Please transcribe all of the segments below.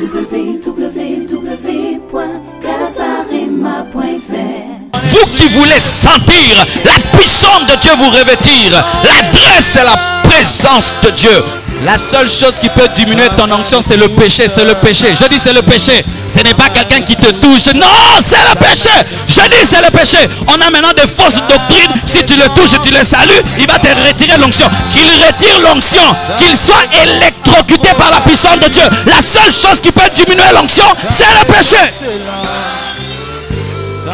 www.casarema.fr. Vous qui voulez sentir la puissance de Dieu vous revêtir, l'adresse et la présence de Dieu. La seule chose qui peut diminuer ton onction, c'est le péché, c'est le péché. Je dis c'est le péché. Ce n'est pas quelqu'un qui te touche. Non, c'est le péché. Je dis c'est le péché. On a maintenant des fausses doctrines. Si tu le touches et tu le salues, il va te retirer l'onction. Qu'il retire l'onction. Qu'il soit électrocuté par la puissance de Dieu. La seule chose qui peut diminuer l'onction, c'est le péché.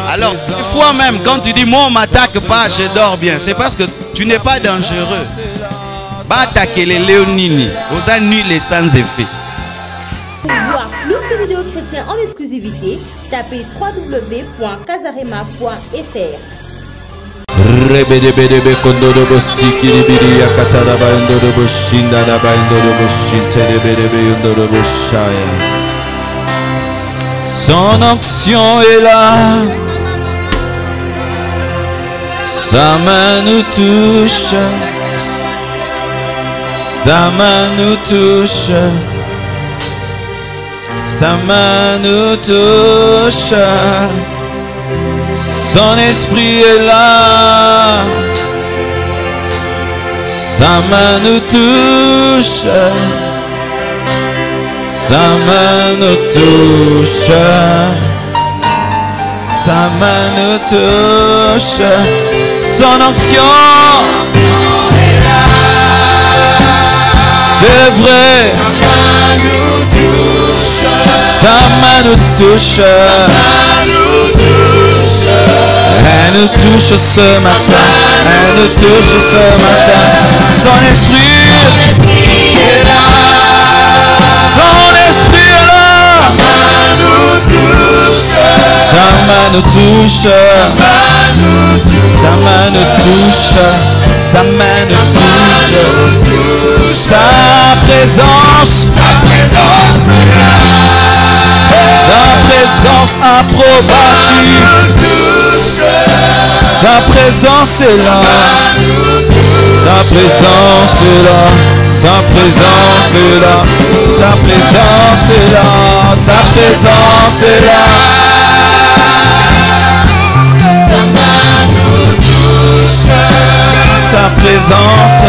Alors, des fois même, quand tu dis moi on m'attaque pas, je dors bien, c'est parce que tu n'es pas dangereux. Va attaquer les léonini, aux nuits les sans effet. Pour voir plus de vidéos chrétiennes en exclusivité, tapez www.casarema.fr. Son onction est là. Sa main nous touche. Sa main nous touche. Sa main nous touche. Son esprit est là. Sa main nous touche. Sa main nous touche. Sa main nous touche. Son onction est là. C'est vrai. Sa main nous touche. Sa main nous touche. Elle nous touche ce matin. Elle nous touche ce matin. Son esprit est là. Son esprit est là. Sa main nous touche. Sa main nous touche. Sa main nous touche. Sa présence. Sa présence approbative. Sa présence est là. Sa présence est là. Sa présence est là. Sa présence est là. Sa présence est là. Sa main nous touche. Sa présence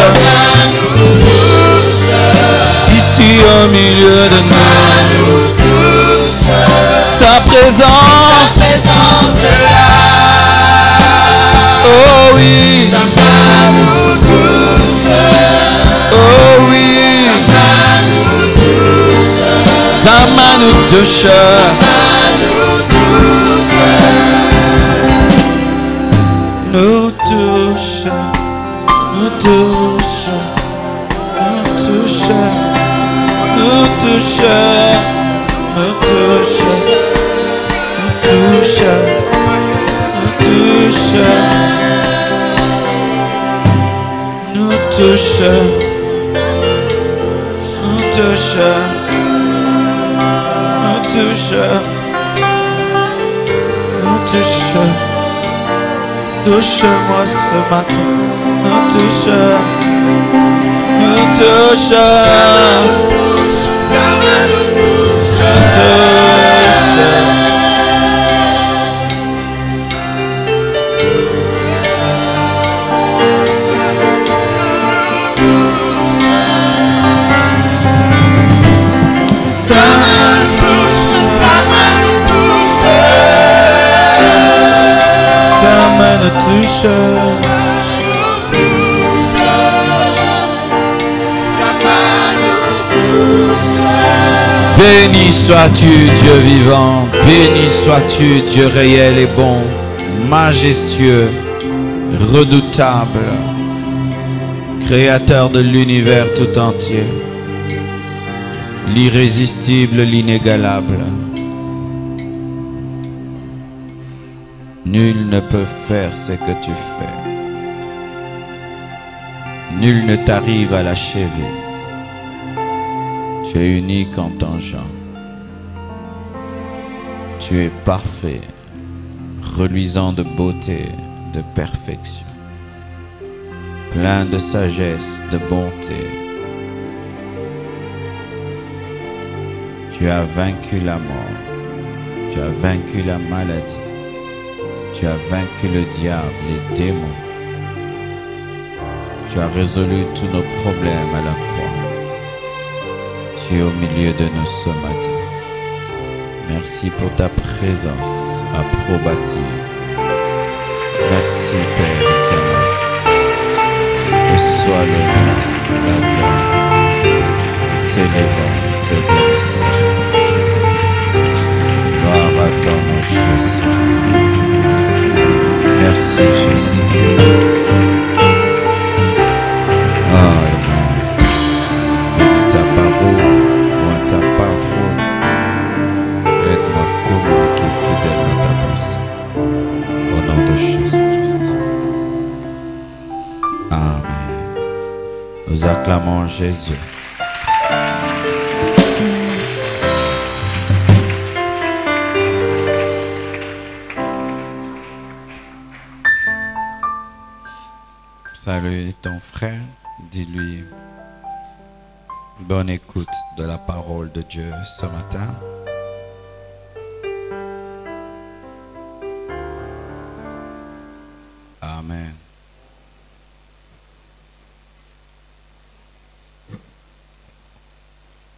ici au milieu de nous. Sa présence est là. Oh oui. Sa main nous touche. Oh oui. Sa main nous touche. Nous touche. Nous touche. Nous touche. Nous touche. Nous touche. Nous touche. Nous touche. Nous touche. Nous touche. Nous touche. Nous touche. Touche-moi ce matin. Nous touche. Nous touche. Béni sois-tu, Dieu vivant, béni sois-tu, Dieu réel et bon, majestueux, redoutable, créateur de l'univers tout entier, l'irrésistible, l'inégalable. Nul ne peut faire ce que tu fais. Nul ne t'arrive à l'achever. Tu es unique en ton genre. Tu es parfait, reluisant de beauté, de perfection, plein de sagesse, de bonté. Tu as vaincu la mort. Tu as vaincu la maladie. Tu as vaincu le diable, les démons. Tu as résolu tous nos problèmes à la croix. Tu es au milieu de nous ce matin. Merci pour ta présence approbative. Merci Père éternel. Reçois le nom, la gloire. Nous t'élèvons, nous te bénissons. Gloire à ton nom Jésus. Merci Jésus. Amen. Bénis ta parole, loin ta parole. Aide-moi à communiquer fidèlement ta pensée. Au nom de Jésus-Christ. Amen. Nous acclamons Jésus. Salue ton frère, dis-lui bonne écoute de la parole de Dieu ce matin. Amen.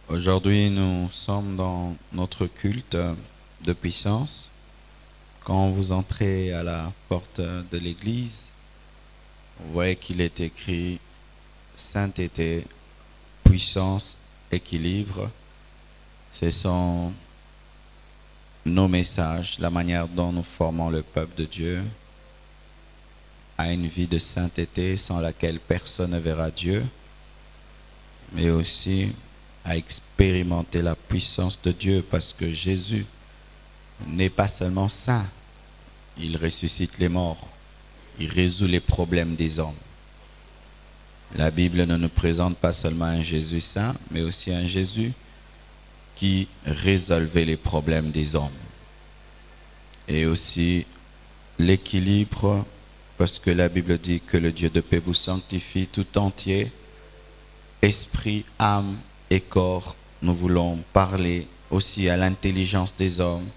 Aujourd'hui, nous sommes dans notre culte de puissance. Quand vous entrez à la porte de l'église, vous voyez qu'il est écrit sainteté, puissance, équilibre. Ce sont nos messages, la manière dont nous formons le peuple de Dieu à une vie de sainteté sans laquelle personne ne verra Dieu, mais aussi à expérimenter la puissance de Dieu parce que Jésus n'est pas seulement saint, il ressuscite les morts. Il résout les problèmes des hommes. La Bible ne nous présente pas seulement un Jésus saint, mais aussi un Jésus qui résolvait les problèmes des hommes. Et aussi l'équilibre, parce que la Bible dit que le Dieu de paix vous sanctifie tout entier, esprit, âme et corps. Nous voulons parler aussi à l'intelligence des hommes,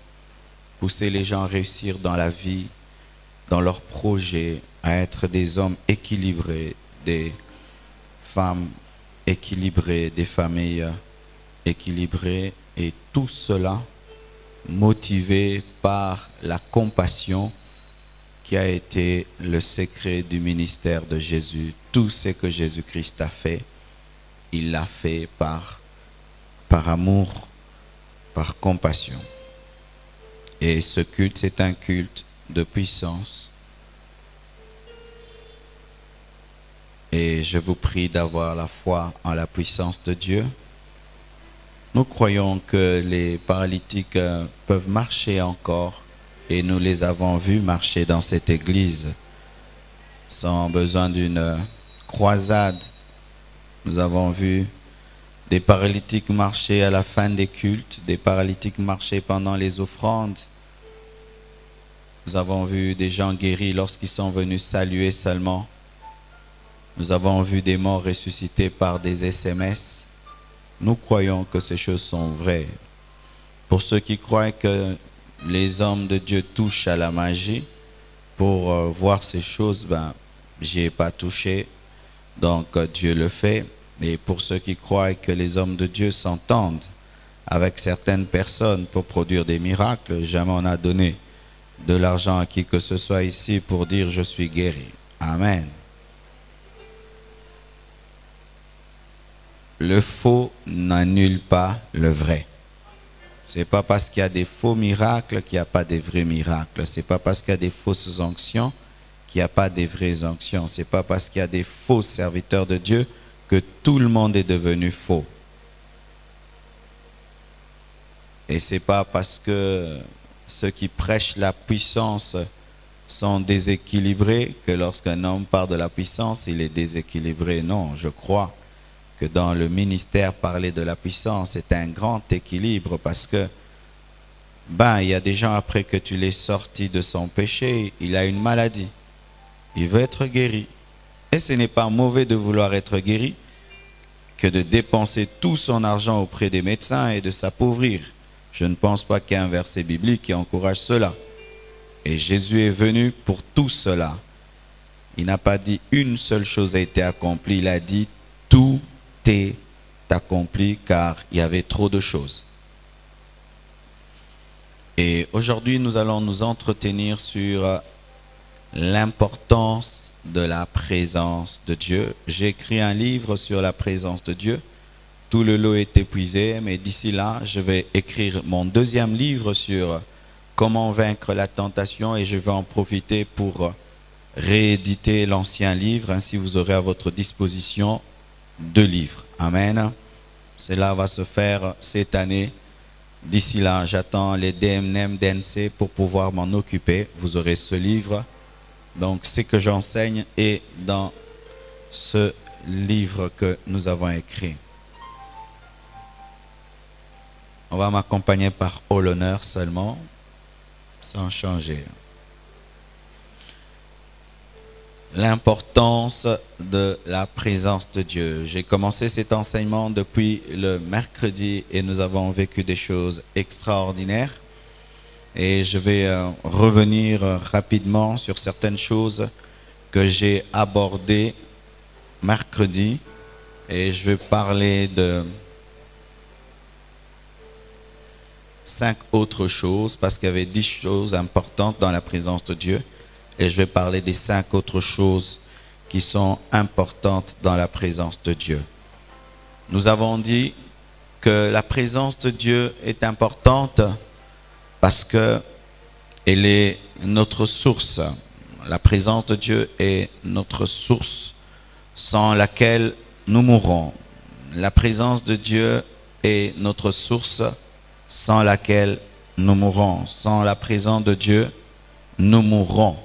pousser les gens à réussir dans la vie, dans leurs projets, à être des hommes équilibrés, des femmes équilibrées, des familles équilibrées, et tout cela motivé par la compassion qui a été le secret du ministère de Jésus. Tout ce que Jésus-Christ a fait, il l'a fait par amour, par compassion. Et ce culte, c'est un culte de puissance. Et je vous prie d'avoir la foi en la puissance de Dieu. Nous croyons que les paralytiques peuvent marcher encore, et nous les avons vus marcher dans cette église sans besoin d'une croisade. Nous avons vu des paralytiques marcher à la fin des cultes, des paralytiques marcher pendant les offrandes. Nous avons vu des gens guéris lorsqu'ils sont venus saluer seulement. Nous avons vu des morts ressuscités par des SMS. Nous croyons que ces choses sont vraies. Pour ceux qui croient que les hommes de Dieu touchent à la magie, pour voir ces choses, j'y ai pas touché, donc Dieu le fait. Et pour ceux qui croient que les hommes de Dieu s'entendent avec certaines personnes pour produire des miracles, jamais on a donné de l'argent à qui que ce soit ici pour dire je suis guéri. Amen. Le faux n'annule pas le vrai. C'est pas parce qu'il y a des faux miracles qu'il n'y a pas des vrais miracles. C'est pas parce qu'il y a des fausses onctions qu'il n'y a pas des vraies onctions. C'est pas parce qu'il y a des faux serviteurs de Dieu que tout le monde est devenu faux. Et c'est pas parce que ceux qui prêchent la puissance sont déséquilibrés que lorsqu'un homme parle de la puissance, il est déséquilibré. Non, je crois que dans le ministère, parler de la puissance, c'est un grand équilibre parce que il y a des gens, après que tu l'aies sorti de son péché, il a une maladie. Il veut être guéri. Et ce n'est pas mauvais de vouloir être guéri que de dépenser tout son argent auprès des médecins et de s'appauvrir. Je ne pense pas qu'il y ait un verset biblique qui encourage cela. Et Jésus est venu pour tout cela. Il n'a pas dit une seule chose a été accomplie, il a dit tout est accompli car il y avait trop de choses. Et aujourd'hui, nous allons nous entretenir sur l'importance de la présence de Dieu. J'ai écrit un livre sur la présence de Dieu. Tout le lot est épuisé, mais d'ici là, je vais écrire mon deuxième livre sur comment vaincre la tentation et je vais en profiter pour rééditer l'ancien livre. Ainsi, vous aurez à votre disposition 2 livres. Amen. Cela va se faire cette année. D'ici là, j'attends les DMNM DNC pour pouvoir m'en occuper. Vous aurez ce livre. Donc, ce que j'enseigne est dans ce livre que nous avons écrit. On va m'accompagner par haut l'honneur seulement, sans changer. L'importance de la présence de Dieu. J'ai commencé cet enseignement depuis le mercredi et nous avons vécu des choses extraordinaires. Et je vais revenir rapidement sur certaines choses que j'ai abordées mercredi. Et je vais parler de 5 autres choses parce qu'il y avait 10 choses importantes dans la présence de Dieu. Et je vais parler des 5 autres choses qui sont importantes dans la présence de Dieu. Nous avons dit que la présence de Dieu est importante parce qu'elle est notre source. La présence de Dieu est notre source sans laquelle nous mourrons. La présence de Dieu est notre source sans laquelle nous mourrons. Sans la présence de Dieu, nous mourrons.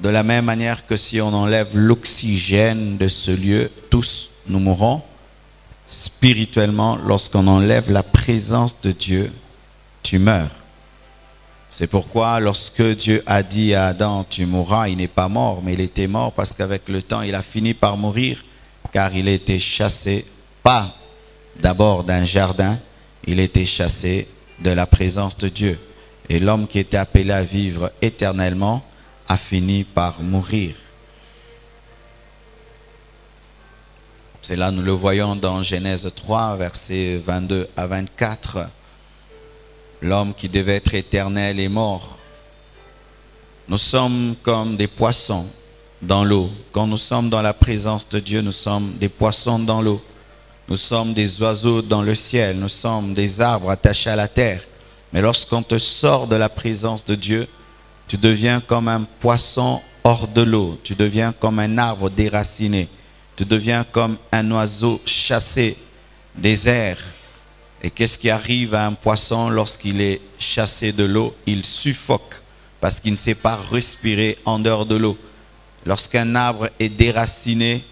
De la même manière que si on enlève l'oxygène de ce lieu, tous nous mourrons. Spirituellement, lorsqu'on enlève la présence de Dieu, tu meurs. C'est pourquoi lorsque Dieu a dit à Adam, tu mourras, il n'est pas mort, mais il était mort parce qu'avec le temps, il a fini par mourir, car il a été chassé, pas d'abord d'un jardin, il a été chassé de la présence de Dieu. Et l'homme qui était appelé à vivre éternellement a fini par mourir. C'est là, nous le voyons dans Genèse 3, versets 22 à 24. L'homme qui devait être éternel est mort. Nous sommes comme des poissons dans l'eau. Quand nous sommes dans la présence de Dieu, nous sommes des poissons dans l'eau. Nous sommes des oiseaux dans le ciel. Nous sommes des arbres attachés à la terre. Mais lorsqu'on te sort de la présence de Dieu, tu deviens comme un poisson hors de l'eau. Tu deviens comme un arbre déraciné. Tu deviens comme un oiseau chassé des airs. Et qu'est-ce qui arrive à un poisson lorsqu'il est chassé de l'eau? Il suffoque parce qu'il ne sait pas respirer en dehors de l'eau. Lorsqu'un arbre est déraciné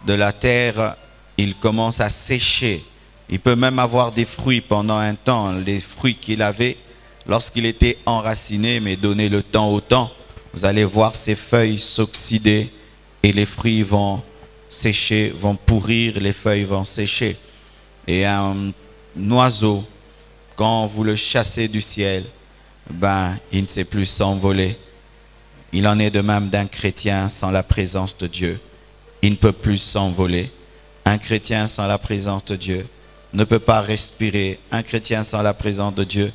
de la terre, il commence à sécher. Il peut même avoir des fruits pendant un temps. Les fruits qu'il avait lorsqu'il était enraciné, mais donner le temps au temps, vous allez voir ses feuilles s'oxyder et les fruits vont sécher, vont pourrir, les feuilles vont sécher. Et un oiseau, quand vous le chassez du ciel, il ne sait plus s'envoler. Il en est de même d'un chrétien sans la présence de Dieu. Il ne peut plus s'envoler. Un chrétien sans la présence de Dieu ne peut pas respirer. Un chrétien sans la présence de Dieu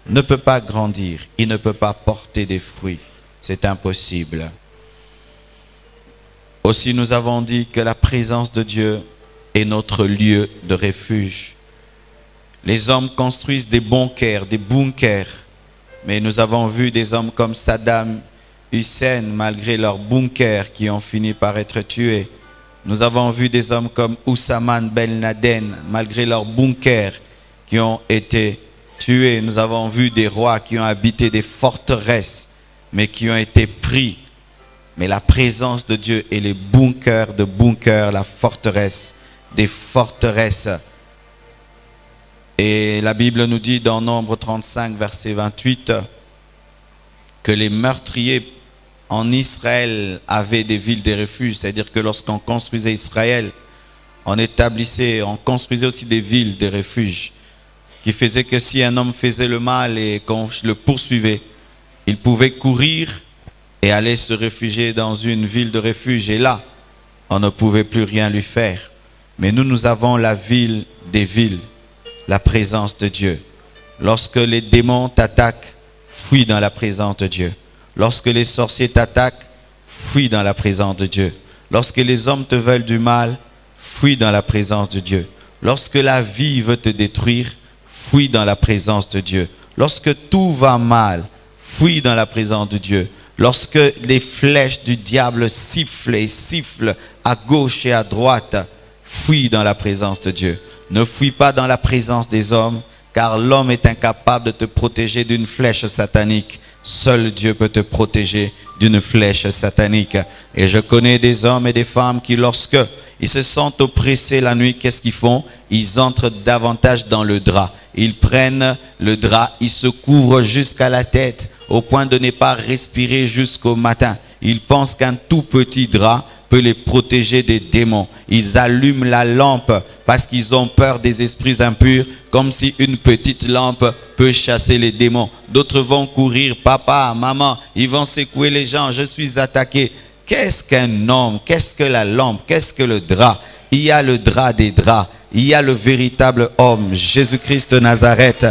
ne peut pas grandir. Il ne peut pas porter des fruits. C'est impossible. Aussi, nous avons dit que la présence de Dieu est notre lieu de refuge. Les hommes construisent des bunkers, mais nous avons vu des hommes comme Saddam Hussein, malgré leurs bunkers, qui ont fini par être tués. Nous avons vu des hommes comme Oussama Ben Laden, malgré leurs bunkers, qui ont été tués. Nous avons vu des rois qui ont habité des forteresses, mais qui ont été pris. Mais la présence de Dieu est les bunkers de bunkers, la forteresse des forteresses. Et la Bible nous dit dans Nombre 35, verset 28, que les meurtriers en Israël avaient des villes de refuge. C'est-à-dire que lorsqu'on construisait Israël, on établissait, on construisait aussi des villes, des refuges, qui faisaient que si un homme faisait le mal et qu'on le poursuivait, il pouvait courir et aller se réfugier dans une ville de refuge. Et là, on ne pouvait plus rien lui faire. Mais nous avons la ville des villes, la présence de Dieu. Lorsque les démons t'attaquent, fuis dans la présence de Dieu. Lorsque les sorciers t'attaquent, fuis dans la présence de Dieu. Lorsque les hommes te veulent du mal, fuis dans la présence de Dieu. Lorsque la vie veut te détruire, fuis dans la présence de Dieu. Lorsque tout va mal, fuis dans la présence de Dieu. Lorsque les flèches du diable sifflent et sifflent à gauche et à droite, fuis dans la présence de Dieu. Ne fuis pas dans la présence des hommes, car l'homme est incapable de te protéger d'une flèche satanique. Seul Dieu peut te protéger d'une flèche satanique. Et je connais des hommes et des femmes qui, lorsque ils se sentent oppressés la nuit, qu'est-ce qu'ils font? Ils entrent davantage dans le drap. Ils prennent le drap, ils se couvrent jusqu'à la tête, au point de ne pas respirer jusqu'au matin. Ils pensent qu'un tout petit drap peut les protéger des démons. Ils allument la lampe parce qu'ils ont peur des esprits impurs, comme si une petite lampe peut chasser les démons. D'autres vont courir, papa, maman, ils vont secouer les gens, je suis attaqué. Qu'est-ce qu'un homme? Qu'est-ce que la lampe? Qu'est-ce que le drap? Il y a le drap des draps. Il y a le véritable homme, Jésus-Christ de Nazareth.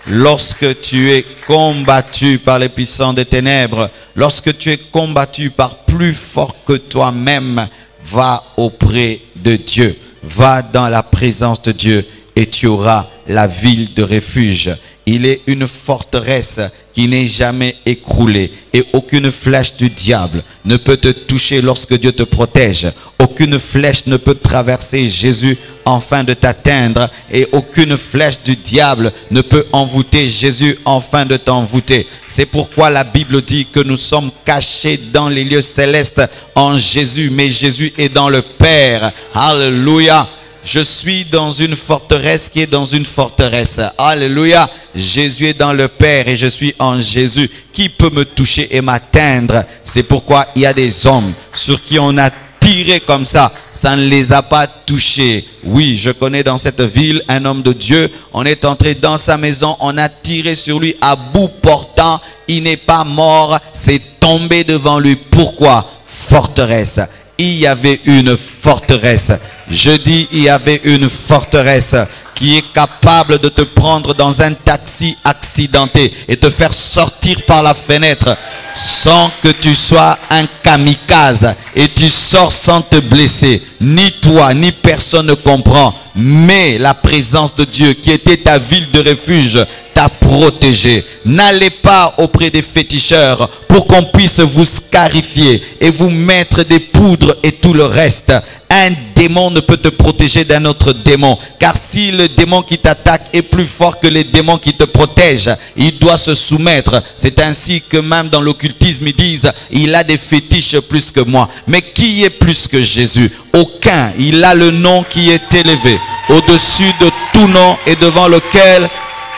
Lorsque tu es combattu par les puissants des ténèbres, lorsque tu es combattu par plus fort que toi-même, va auprès de Dieu. Va dans la présence de Dieu et tu auras la ville de refuge. Il est une forteresse qui n'est jamais écroulée et aucune flèche du diable ne peut te toucher lorsque Dieu te protège. Aucune flèche ne peut traverser Jésus afin de t'atteindre et aucune flèche du diable ne peut envoûter Jésus afin de t'envoûter. C'est pourquoi la Bible dit que nous sommes cachés dans les lieux célestes en Jésus, mais Jésus est dans le Père. Alléluia. Je suis dans une forteresse qui est dans une forteresse. Alléluia. Jésus est dans le Père et je suis en Jésus. Qui peut me toucher et m'atteindre? C'est pourquoi il y a des hommes sur qui on a tiré comme ça. Ça ne les a pas touchés. Oui, je connais dans cette ville un homme de Dieu. On est entré dans sa maison. On a tiré sur lui à bout portant. Il n'est pas mort. C'est tombé devant lui. Pourquoi? Forteresse. Il y avait une forteresse. Je dis, il y avait une forteresse qui est capable de te prendre dans un taxi accidenté et te faire sortir par la fenêtre sans que tu sois un kamikaze et tu sors sans te blesser. Ni toi, ni personne ne comprend. Mais la présence de Dieu qui était ta ville de refuge t'a protégé. N'allez pas auprès des féticheurs pour qu'on puisse vous scarifier et vous mettre des poudres et tout le reste. Un démon ne peut te protéger d'un autre démon. Car si le démon qui t'attaque est plus fort que les démons qui te protègent, il doit se soumettre. C'est ainsi que même dans l'occultisme, ils disent, il a des fétiches plus que moi. Mais qui est plus que Jésus? Aucun. Il a le nom qui est élevé au-dessus de tout nom et devant lequel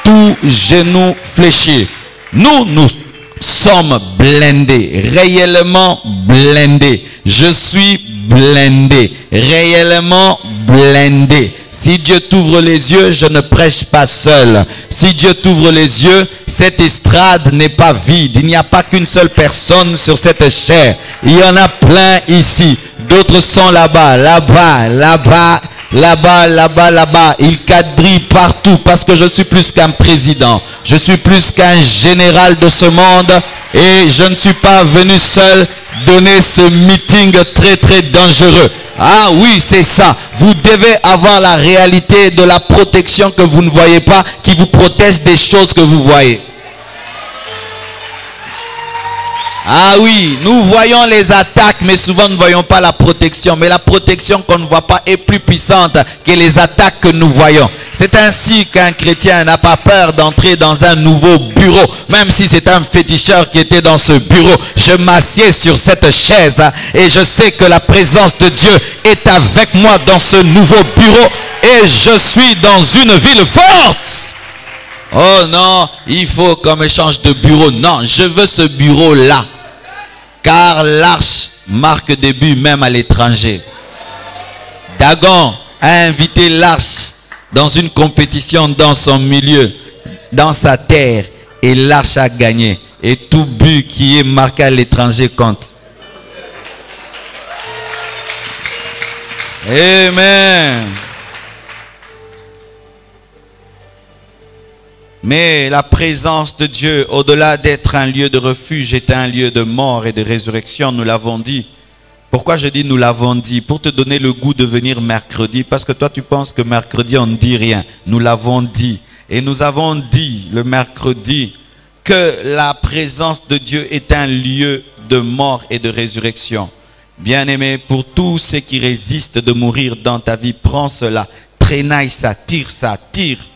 tout genou fléchit. Nous sommes blindés, réellement blindés. Je suis blindé, réellement blindé. Si Dieu t'ouvre les yeux, je ne prêche pas seul. Si Dieu t'ouvre les yeux, cette estrade n'est pas vide. Il n'y a pas qu'une seule personne sur cette chair. Il y en a plein ici. D'autres sont là-bas, là-bas, là-bas. Là-bas, là-bas, là-bas, il quadrille partout parce que je suis plus qu'un président. Je suis plus qu'un général de ce monde et je ne suis pas venu seul donner ce meeting très très dangereux. Ah oui, c'est ça. Vous devez avoir la réalité de la protection que vous ne voyez pas, qui vous protège des choses que vous voyez. Ah oui, nous voyons les attaques, mais souvent nous ne voyons pas la protection. Mais la protection qu'on ne voit pas est plus puissante que les attaques que nous voyons. C'est ainsi qu'un chrétien n'a pas peur d'entrer dans un nouveau bureau. Même si c'est un féticheur qui était dans ce bureau, je m'assieds sur cette chaise et je sais que la présence de Dieu est avec moi dans ce nouveau bureau. Et je suis dans une ville forte. Oh non, il faut qu'on me change de bureau. Non, je veux ce bureau-là. Car l'arche marque des buts même à l'étranger. Dagon a invité l'arche dans une compétition dans son milieu, dans sa terre, et l'arche a gagné. Et tout but qui est marqué à l'étranger compte. Amen. Mais la présence de Dieu, au-delà d'être un lieu de refuge, est un lieu de mort et de résurrection, nous l'avons dit. Pourquoi je dis nous l'avons dit? Pour te donner le goût de venir mercredi, parce que toi tu penses que mercredi on ne dit rien. Nous l'avons dit. Et nous avons dit le mercredi que la présence de Dieu est un lieu de mort et de résurrection. Bien-aimé, pour tous ceux qui résistent de mourir dans ta vie, prends cela, traînaille ça, tire,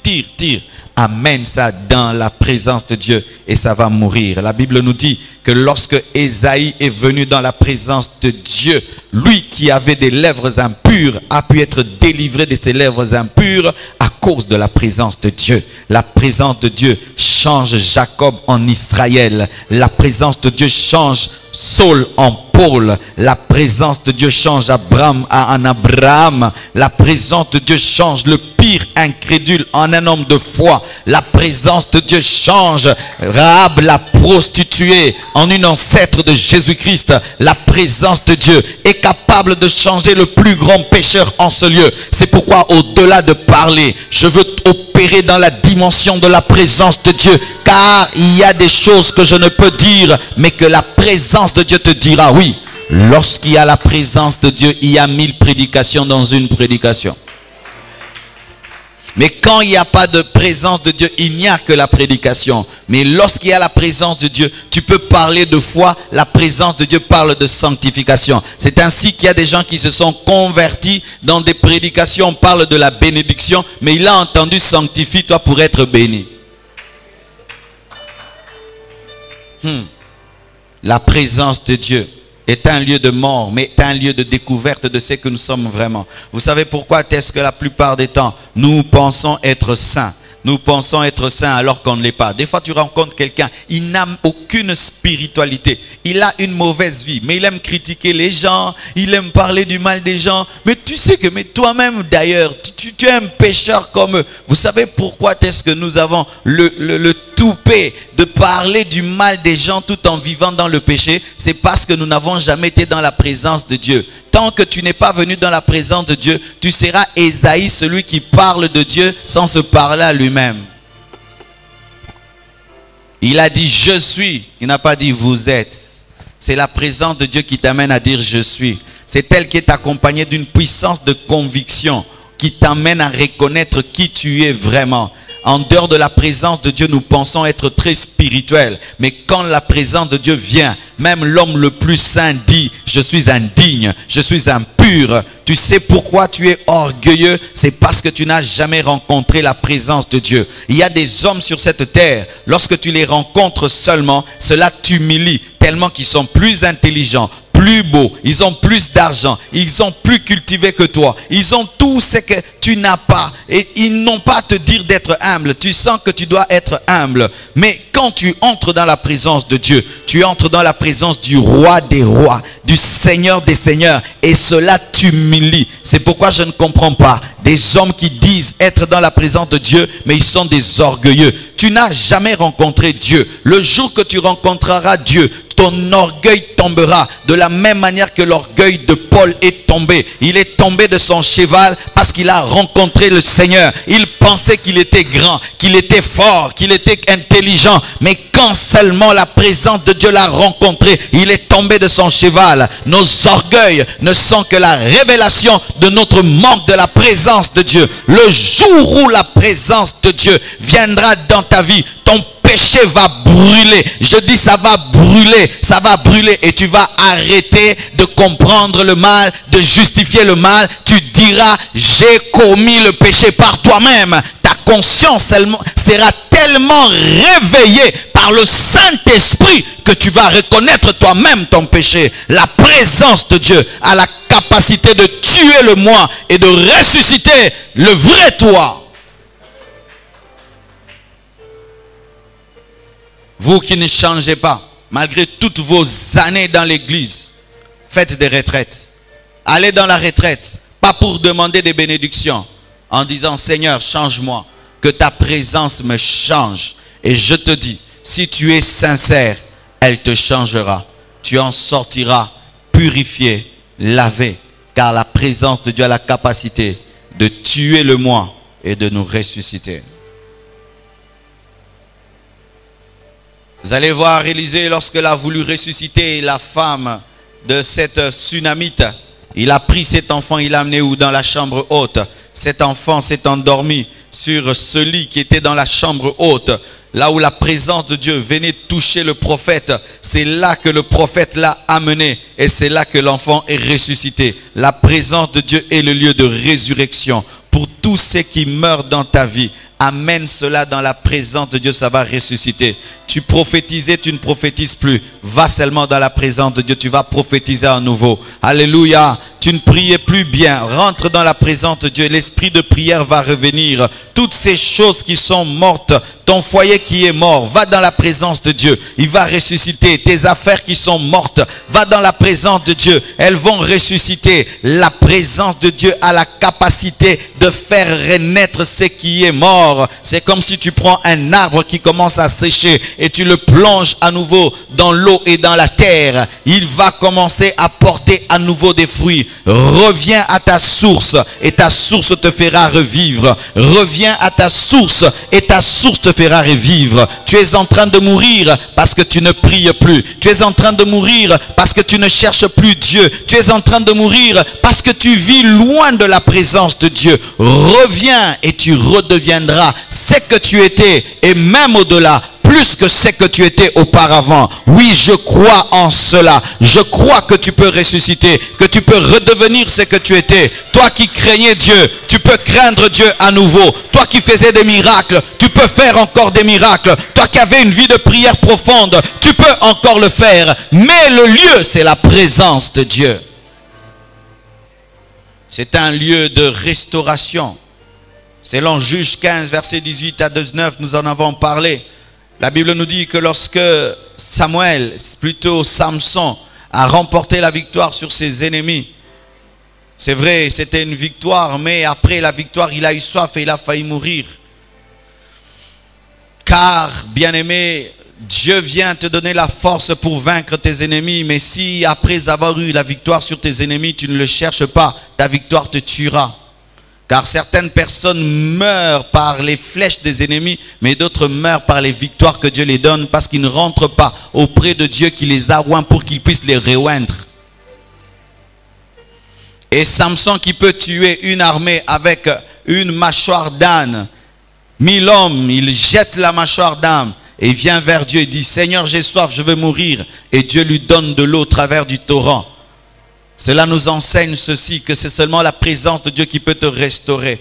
tire. Amène ça dans la présence de Dieu et ça va mourir. La Bible nous dit que lorsque Ésaïe est venu dans la présence de Dieu, lui qui avait des lèvres impures a pu être délivré de ses lèvres impures à cause de la présence de Dieu. La présence de Dieu change Jacob en Israël. La présence de Dieu change Saul en Paul. La présence de Dieu change Abraham en Abraham. La présence de Dieu change le pire incrédule en un homme de foi. La présence de Dieu change Rahab la prostituée en une ancêtre de Jésus-Christ. La présence de Dieu est capable de changer le plus grand pécheur en ce lieu. C'est pourquoi au-delà de parler, je veux opérer dans la dimension de la présence de Dieu. Car il y a des choses que je ne peux dire, mais que la présence de Dieu te dira. Oui, lorsqu'il y a la présence de Dieu, il y a 1000 prédications dans une prédication. Mais quand il n'y a pas de présence de Dieu, il n'y a que la prédication. Mais lorsqu'il y a la présence de Dieu, tu peux parler de foi. La présence de Dieu parle de sanctification. C'est ainsi qu'il y a des gens qui se sont convertis dans des prédications. On parle de la bénédiction, mais il a entendu sanctifie-toi pour être béni. La présence de Dieu est un lieu de mort, mais est un lieu de découverte de ce que nous sommes vraiment. Vous savez pourquoi est-ce que la plupart des temps, nous pensons être saints? Nous pensons être saints alors qu'on ne l'est pas. Des fois, tu rencontres quelqu'un, il n'a aucune spiritualité. Il a une mauvaise vie, mais il aime critiquer les gens, il aime parler du mal des gens. Mais tu sais que toi-même d'ailleurs, tu es un pécheur comme eux. Vous savez pourquoi est-ce que nous avons le toupet de parler du mal des gens tout en vivant dans le péché? C'est parce que nous n'avons jamais été dans la présence de Dieu. Tant que tu n'es pas venu dans la présence de Dieu, tu seras Ésaïe, celui qui parle de Dieu sans se parler à lui-même. Il a dit je suis, il n'a pas dit vous êtes. C'est la présence de Dieu qui t'amène à dire je suis. C'est elle qui est accompagnée d'une puissance de conviction qui t'amène à reconnaître qui tu es vraiment. En dehors de la présence de Dieu, nous pensons être très spirituels. Mais quand la présence de Dieu vient, même l'homme le plus saint dit, je suis indigne, je suis impur. Tu sais pourquoi tu es orgueilleux? C'est parce que tu n'as jamais rencontré la présence de Dieu. Il y a des hommes sur cette terre, lorsque tu les rencontres seulement, cela t'humilie tellement qu'ils sont plus intelligents, plus beaux, ils ont plus d'argent, ils ont plus cultivé que toi, ils ont tout ce que tu n'as pas et ils n'ont pas à te dire d'être humble. Tu sens que tu dois être humble, mais quand tu entres dans la présence de Dieu, tu entres dans la présence du roi des rois, du Seigneur des seigneurs, et cela t'humilie. C'est pourquoi je ne comprends pas des hommes qui disent être dans la présence de Dieu, mais ils sont des orgueilleux. Tu n'as jamais rencontré Dieu. Le jour que tu rencontreras Dieu, ton orgueil tombera de la même manière que l'orgueil de Paul est tombé. Il est tombé de son cheval parce qu'il a rencontré le Seigneur. Il pensait qu'il était grand, qu'il était fort, qu'il était intelligent. Mais quand seulement la présence de Dieu l'a rencontré, il est tombé de son cheval. Nos orgueils ne sont que la révélation de notre manque de la présence de Dieu. Le jour où la présence de Dieu viendra dans ta vie, ton péché va brûler. Je dis ça va brûler et tu vas arrêter de comprendre le mal, de justifier le mal. Tu diras j'ai commis le péché par toi-même. Ta conscience sera tellement réveillée par le Saint-Esprit que tu vas reconnaître toi-même ton péché. La présence de Dieu a la capacité de tuer le moi et de ressusciter le vrai toi. Vous qui ne changez pas, malgré toutes vos années dans l'église, faites des retraites. Allez dans la retraite. pas pour demander des bénédictions, en disant Seigneur, change-moi, que ta présence me change. Et je te dis, si tu es sincère, elle te changera. Tu en sortiras purifié, lavé, car la présence de Dieu a la capacité de tuer le moi et de nous ressusciter. Vous allez voir Élisée, lorsqu'il a voulu ressusciter la femme de cette Sunamite, il a pris cet enfant, il l'a amené où? Dans la chambre haute. Cet enfant s'est endormi sur ce lit qui était dans la chambre haute, là où la présence de Dieu venait toucher le prophète. C'est là que le prophète l'a amené et c'est là que l'enfant est ressuscité. La présence de Dieu est le lieu de résurrection pour tous ceux qui meurent dans ta vie. Amène cela dans la présence de Dieu, ça va ressusciter. Tu prophétisais, tu ne prophétises plus. Va seulement dans la présence de Dieu, tu vas prophétiser à nouveau. Alléluia. Tu ne priais plus bien. Rentre dans la présence de Dieu. L'esprit de prière va revenir. Toutes ces choses qui sont mortes, ton foyer qui est mort, va dans la présence de Dieu. Il va ressusciter. Tes affaires qui sont mortes, va dans la présence de Dieu. Elles vont ressusciter. La présence de Dieu a la capacité de faire renaître ce qui est mort. C'est comme si tu prends un arbre qui commence à sécher et tu le plonges à nouveau dans l'eau et dans la terre. Il va commencer à porter à nouveau des fruits. Reviens à ta source et ta source te fera revivre. Reviens à ta source et ta source te fera revivre. Tu es en train de mourir parce que tu ne pries plus. Tu es en train de mourir parce que tu ne cherches plus Dieu. Tu es en train de mourir parce que tu vis loin de la présence de Dieu. Reviens et tu redeviendras ce que tu étais et même au-delà. Plus que ce que tu étais auparavant. Oui, je crois en cela. Je crois que tu peux ressusciter, que tu peux redevenir ce que tu étais. Toi qui craignais Dieu, tu peux craindre Dieu à nouveau. Toi qui faisais des miracles, tu peux faire encore des miracles. Toi qui avais une vie de prière profonde, tu peux encore le faire. Mais le lieu, c'est la présence de Dieu. C'est un lieu de restauration. Selon Juge 15, versets 18 à 19, nous en avons parlé. La Bible nous dit que lorsque Samson a remporté la victoire sur ses ennemis, c'est vrai, c'était une victoire, mais après la victoire, il a eu soif et il a failli mourir. Car, bien-aimé, Dieu vient te donner la force pour vaincre tes ennemis, mais si après avoir eu la victoire sur tes ennemis, tu ne le cherches pas, ta victoire te tuera. Car certaines personnes meurent par les flèches des ennemis, mais d'autres meurent par les victoires que Dieu les donne parce qu'ils ne rentrent pas auprès de Dieu qui les a oints pour qu'il puisse les reoindre. Et Samson qui peut tuer une armée avec une mâchoire d'âne, 1000 hommes, il jette la mâchoire d'âne et vient vers Dieu et dit « Seigneur, j'ai soif, je veux mourir. » Et Dieu lui donne de l'eau au travers du torrent. Cela nous enseigne ceci, que c'est seulement la présence de Dieu qui peut te restaurer.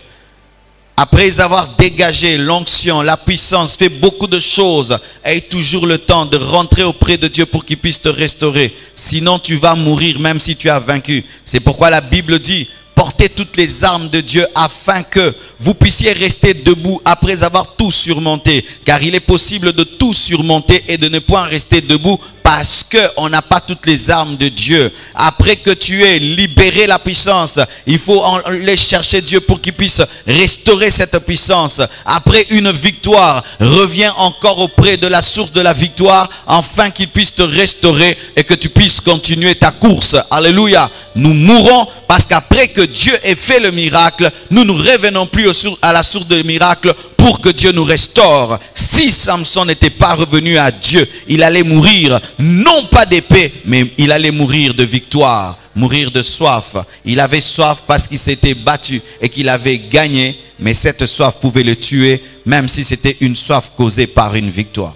Après avoir dégagé l'onction, la puissance, fait beaucoup de choses, aie toujours le temps de rentrer auprès de Dieu pour qu'il puisse te restaurer. Sinon tu vas mourir même si tu as vaincu. C'est pourquoi la Bible dit, portez toutes les armes de Dieu afin que vous puissiez rester debout après avoir tout surmonté. Car il est possible de tout surmonter et de ne point rester debout parce qu'on n'a pas toutes les armes de Dieu. Après que tu aies libéré la puissance, il faut aller chercher Dieu pour qu'il puisse restaurer cette puissance. Après une victoire, reviens encore auprès de la source de la victoire, afin qu'il puisse te restaurer et que tu puisses continuer ta course. Alléluia. Nous mourrons parce qu'après que Dieu ait fait le miracle, nous ne revenons plus à la source du miracle pour que Dieu nous restaure. Si Samson n'était pas revenu à Dieu, il allait mourir, non pas d'épée, mais il allait mourir de victoire, mourir de soif. Il avait soif parce qu'il s'était battu et qu'il avait gagné, mais cette soif pouvait le tuer, même si c'était une soif causée par une victoire.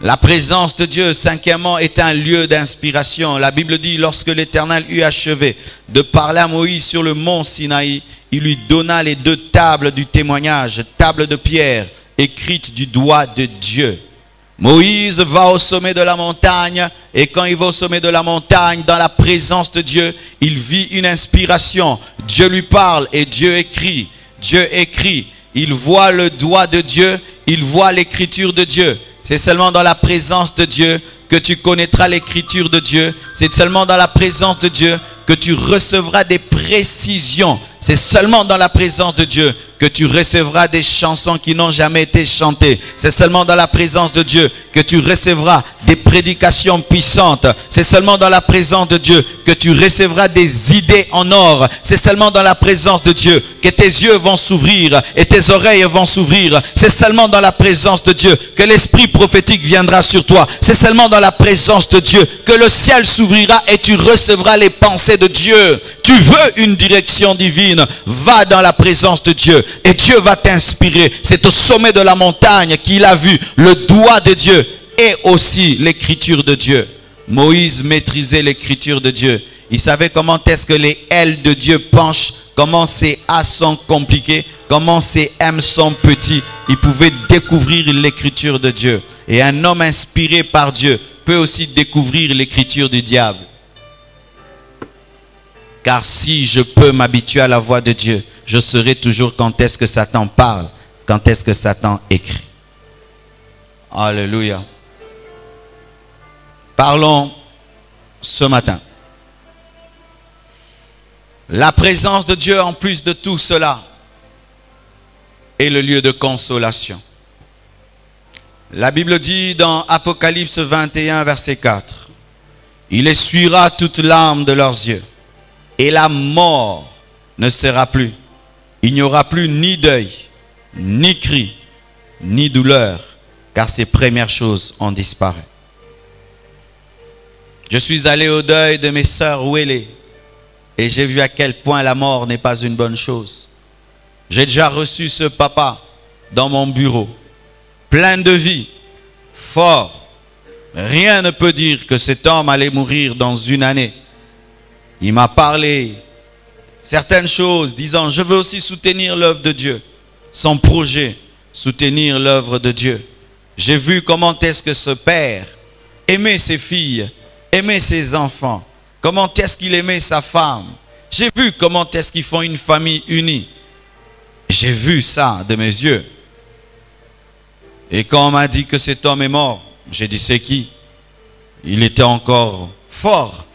La présence de Dieu, cinquièmement, est un lieu d'inspiration. La Bible dit, lorsque l'Éternel eut achevé de parler à Moïse sur le mont Sinaï, il lui donna les 2 tables du témoignage, tables de pierre, écrites du doigt de Dieu. Moïse va au sommet de la montagne, et quand il va au sommet de la montagne, dans la présence de Dieu, il vit une inspiration. Dieu lui parle et Dieu écrit. Dieu écrit. Il voit le doigt de Dieu, il voit l'écriture de Dieu. C'est seulement dans la présence de Dieu que tu connaîtras l'écriture de Dieu. C'est seulement dans la présence de Dieu que tu recevras des précisions. C'est seulement dans la présence de Dieu que tu recevras des chansons qui n'ont jamais été chantées. C'est seulement dans la présence de Dieu que tu recevras des prédications puissantes. C'est seulement dans la présence de Dieu que tu recevras des idées en or. C'est seulement dans la présence de Dieu que tes yeux vont s'ouvrir et tes oreilles vont s'ouvrir. C'est seulement dans la présence de Dieu que l'esprit prophétique viendra sur toi. C'est seulement dans la présence de Dieu que le ciel s'ouvrira et tu recevras les pensées de Dieu. Tu veux une direction divine, va dans la présence de Dieu et Dieu va t'inspirer. C'est au sommet de la montagne qu'il a vu le doigt de Dieu et aussi l'écriture de Dieu. Moïse maîtrisait l'écriture de Dieu. Il savait comment est-ce que les ailes de Dieu penchent, comment ces A sont compliqués, comment ces M sont petits. Il pouvait découvrir l'écriture de Dieu. Et un homme inspiré par Dieu peut aussi découvrir l'écriture du diable. Car si je peux m'habituer à la voix de Dieu, je saurai toujours quand est-ce que Satan parle, quand est-ce que Satan écrit. Alléluia. Parlons ce matin. La présence de Dieu, en plus de tout cela, est le lieu de consolation. La Bible dit dans Apocalypse 21, verset 4, « Il essuiera toute larme de leurs yeux, et la mort ne sera plus. Il n'y aura plus ni deuil, ni cri, ni douleur, car ces premières choses ont disparu. » Je suis allé au deuil de mes sœurs Ouélé et j'ai vu à quel point la mort n'est pas une bonne chose. J'ai déjà reçu ce papa dans mon bureau, plein de vie, fort. Rien ne peut dire que cet homme allait mourir dans une année. Il m'a parlé certaines choses, disant, je veux aussi soutenir l'œuvre de Dieu, son projet, soutenir l'œuvre de Dieu. J'ai vu comment est-ce que ce père aimait ses filles, aimait ses enfants, comment est-ce qu'il aimait sa femme. J'ai vu comment est-ce qu'ils font une famille unie. J'ai vu ça de mes yeux. Et quand on m'a dit que cet homme est mort, j'ai dit, c'est qui? Il était encore fort.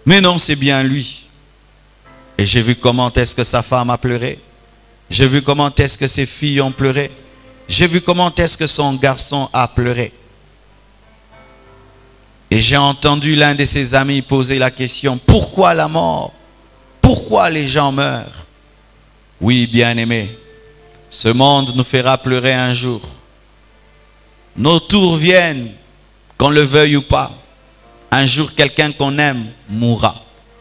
Mais non, c'est bien lui. Et j'ai vu comment est-ce que sa femme a pleuré. J'ai vu comment est-ce que ses filles ont pleuré. J'ai vu comment est-ce que son garçon a pleuré. Et j'ai entendu l'un de ses amis poser la question, pourquoi la mort? Pourquoi les gens meurent? Oui, bien-aimés, ce monde nous fera pleurer un jour. Nos tours viennent, qu'on le veuille ou pas. Un jour, quelqu'un qu'on aime mourra.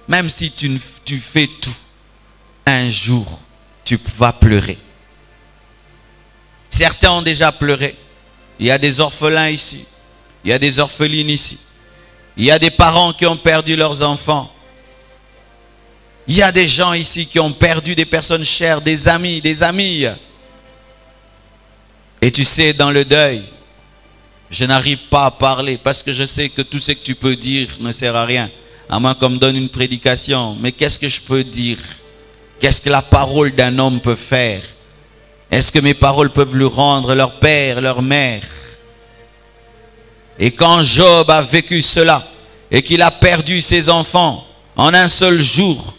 Même si tu fais tout, un jour, tu vas pleurer. Certains ont déjà pleuré. Il y a des orphelins ici. Il y a des orphelines ici. Il y a des parents qui ont perdu leurs enfants. Il y a des gens ici qui ont perdu des personnes chères, des amis, des amies. Et tu sais, dans le deuil, je n'arrive pas à parler parce que je sais que tout ce que tu peux dire ne sert à rien. À moins qu'on me donne une prédication. Mais qu'est-ce que je peux dire? Qu'est-ce que la parole d'un homme peut faire? Est-ce que mes paroles peuvent lui rendre leur père, leur mère? Et quand Job a vécu cela et qu'il a perdu ses enfants en un seul jour,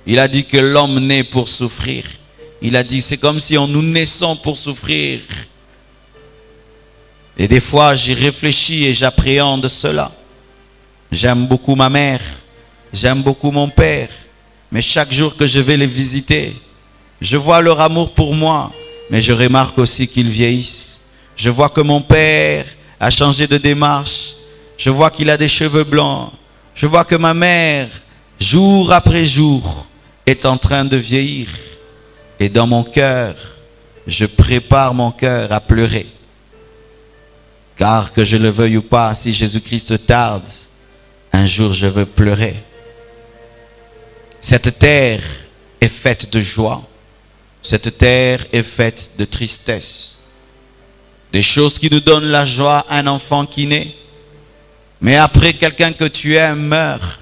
il a dit que l'homme naît pour souffrir. Il a dit, c'est comme si nous naissons pour souffrir. Et des fois, j'y réfléchis et j'appréhende cela. J'aime beaucoup ma mère, j'aime beaucoup mon père, mais chaque jour que je vais les visiter, je vois leur amour pour moi, mais je remarque aussi qu'ils vieillissent. Je vois que mon père a changé de démarche, je vois qu'il a des cheveux blancs, je vois que ma mère, jour après jour, est en train de vieillir. Et dans mon cœur, je prépare mon cœur à pleurer. Car que je le veuille ou pas, si Jésus-Christ tarde, un jour je veux pleurer. Cette terre est faite de joie. Cette terre est faite de tristesse. Des choses qui nous donnent la joie, un enfant qui naît. Mais après, quelqu'un que tu aimes meurt.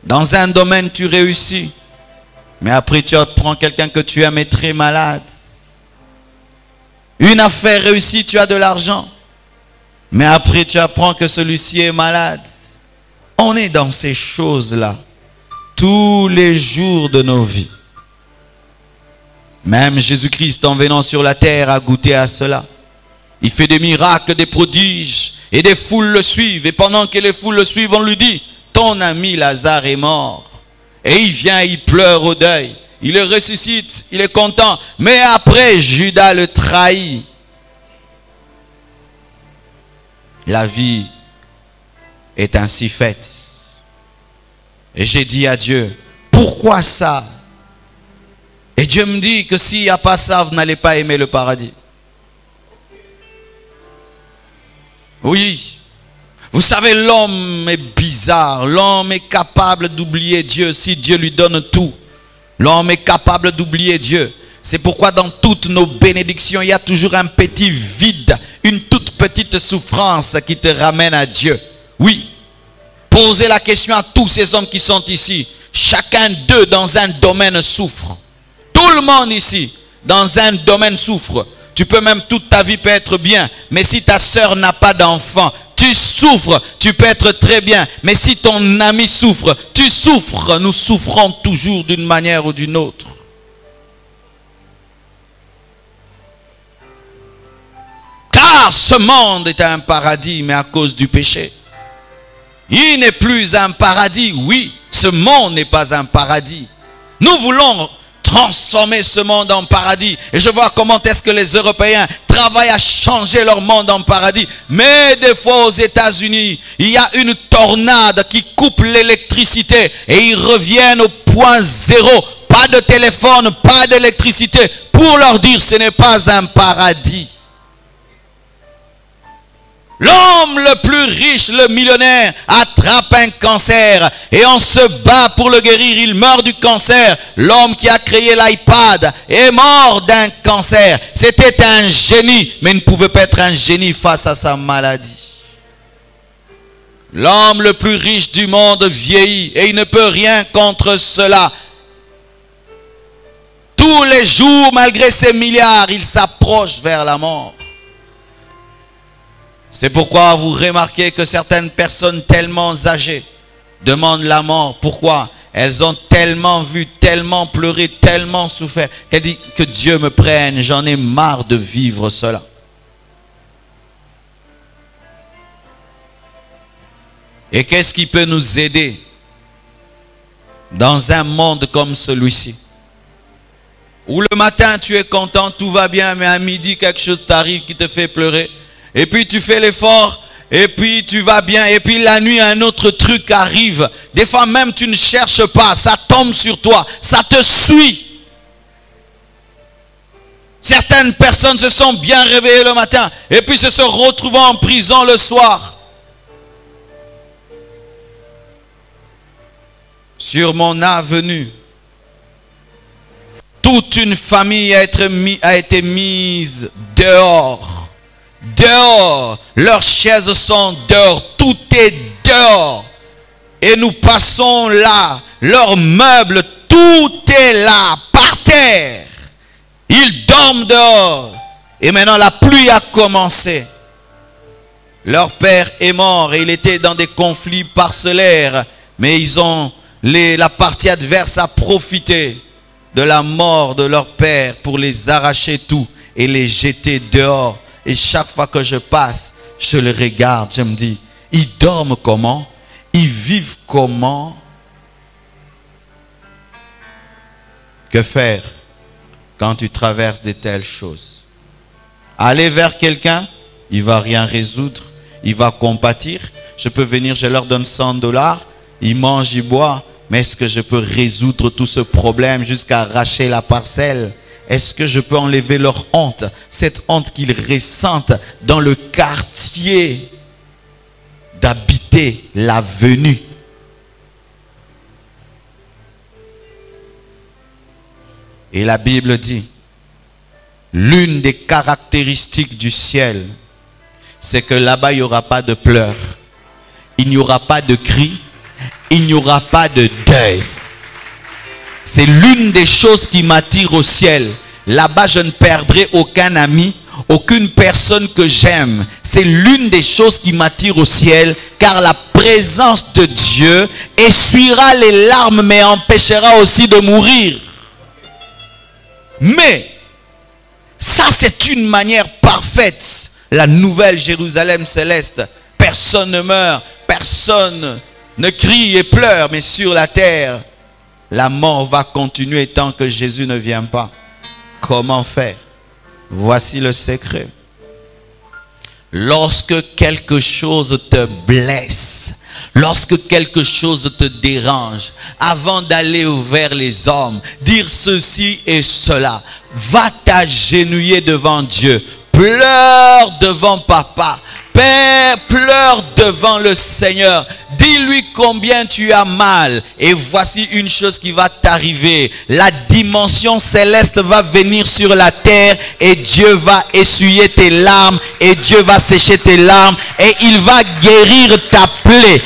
Dans un domaine, tu réussis. Mais après, tu apprends quelqu'un que tu aimes est très malade. Une affaire réussie, tu as de l'argent. Mais après, tu apprends que celui-ci est malade. On est dans ces choses-là tous les jours de nos vies. Même Jésus-Christ, en venant sur la terre, a goûté à cela. Il fait des miracles, des prodiges, et des foules le suivent. Et pendant que les foules le suivent, on lui dit, ton ami Lazare est mort. Et il vient, il pleure au deuil. Il le ressuscite, il est content. Mais après, Judas le trahit. La vie est ainsi faite. Et j'ai dit à Dieu, pourquoi ça? Et Dieu me dit que s'il n'y a pas ça, vous n'allez pas aimer le paradis. Oui. Vous savez, l'homme est bizarre. L'homme est capable d'oublier Dieu si Dieu lui donne tout. L'homme est capable d'oublier Dieu. C'est pourquoi dans toutes nos bénédictions, il y a toujours un petit vide, une toute petite souffrance qui te ramène à Dieu. Oui. Posez la question à tous ces hommes qui sont ici. Chacun d'eux dans un domaine souffre. Tout le monde ici, dans un domaine souffre. Tu peux même toute ta vie peut être bien. Mais si ta soeur n'a pas d'enfant, tu souffres. Tu peux être très bien. Mais si ton ami souffre, tu souffres. Nous souffrons toujours d'une manière ou d'une autre. Car ce monde est un paradis, mais à cause du péché. Il n'est plus un paradis. Oui, ce monde n'est pas un paradis. Nous voulons transformer ce monde en paradis. Et je vois comment est-ce que les Européens travaillent à changer leur monde en paradis. Mais des fois aux États-Unis, il y a une tornade qui coupe l'électricité. Et ils reviennent au point zéro. Pas de téléphone, pas d'électricité. Pour leur dire ce n'est pas un paradis. L'homme le plus riche, le millionnaire, attrape un cancer et on se bat pour le guérir. Il meurt du cancer. L'homme qui a créé l'iPad est mort d'un cancer. C'était un génie, mais il ne pouvait pas être un génie face à sa maladie. L'homme le plus riche du monde vieillit et il ne peut rien contre cela. Tous les jours, malgré ses milliards, il s'approche vers la mort. C'est pourquoi vous remarquez que certaines personnes tellement âgées demandent la mort. Pourquoi? Elles ont tellement vu, tellement pleuré, tellement souffert qu'elles disent que Dieu me prenne, j'en ai marre de vivre cela. Et qu'est-ce qui peut nous aider dans un monde comme celui-ci? Où le matin tu es content, tout va bien, mais à midi quelque chose t'arrive qui te fait pleurer. Et puis tu fais l'effort, et puis tu vas bien, et puis la nuit un autre truc arrive. Des fois même tu ne cherches pas, ça tombe sur toi, ça te suit. Certaines personnes se sont bien réveillées le matin, et puis se sont retrouvées en prison le soir. Sur mon avenue, toute une famille a été mise dehors. Dehors, leurs chaises sont dehors, tout est dehors. Et nous passons là, leurs meubles, tout est là, par terre. Ils dorment dehors. Et maintenant la pluie a commencé. Leur père est mort et il était dans des conflits parcellaires. Mais ils ont, la partie adverse a profité de la mort de leur père pour les arracher tout et les jeter dehors. Et chaque fois que je passe, je les regarde, je me dis, ils dorment comment? Ils vivent comment? Que faire quand tu traverses de telles choses? Aller vers quelqu'un, il ne va rien résoudre, il va compatir. Je peux venir, je leur donne $100, ils mangent, ils boivent, mais est-ce que je peux résoudre tout ce problème jusqu'à arracher la parcelle? Est-ce que je peux enlever leur honte? Cette honte qu'ils ressentent dans le quartier d'habiter l'avenue. Et la Bible dit, l'une des caractéristiques du ciel, c'est que là-bas, il n'y aura pas de pleurs. Il n'y aura pas de cris. Il n'y aura pas de deuil. C'est l'une des choses qui m'attire au ciel. Là-bas, je ne perdrai aucun ami, aucune personne que j'aime. C'est l'une des choses qui m'attire au ciel, car la présence de Dieu essuiera les larmes, mais empêchera aussi de mourir. Mais, ça c'est une manière parfaite. La nouvelle Jérusalem céleste. Personne ne meurt, personne ne crie et pleure, mais sur la terre, la mort va continuer tant que Jésus ne vient pas. Comment faire? Voici le secret. Lorsque quelque chose te blesse, lorsque quelque chose te dérange, avant d'aller vers les hommes, dire ceci et cela, va t'agenouiller devant Dieu. Pleure devant papa. Père, pleure devant le Seigneur. Dis-lui combien tu as mal. Et voici une chose qui va t'arriver. La dimension céleste va venir sur la terre et Dieu va essuyer tes larmes et Dieu va sécher tes larmes et il va guérir ta plaie.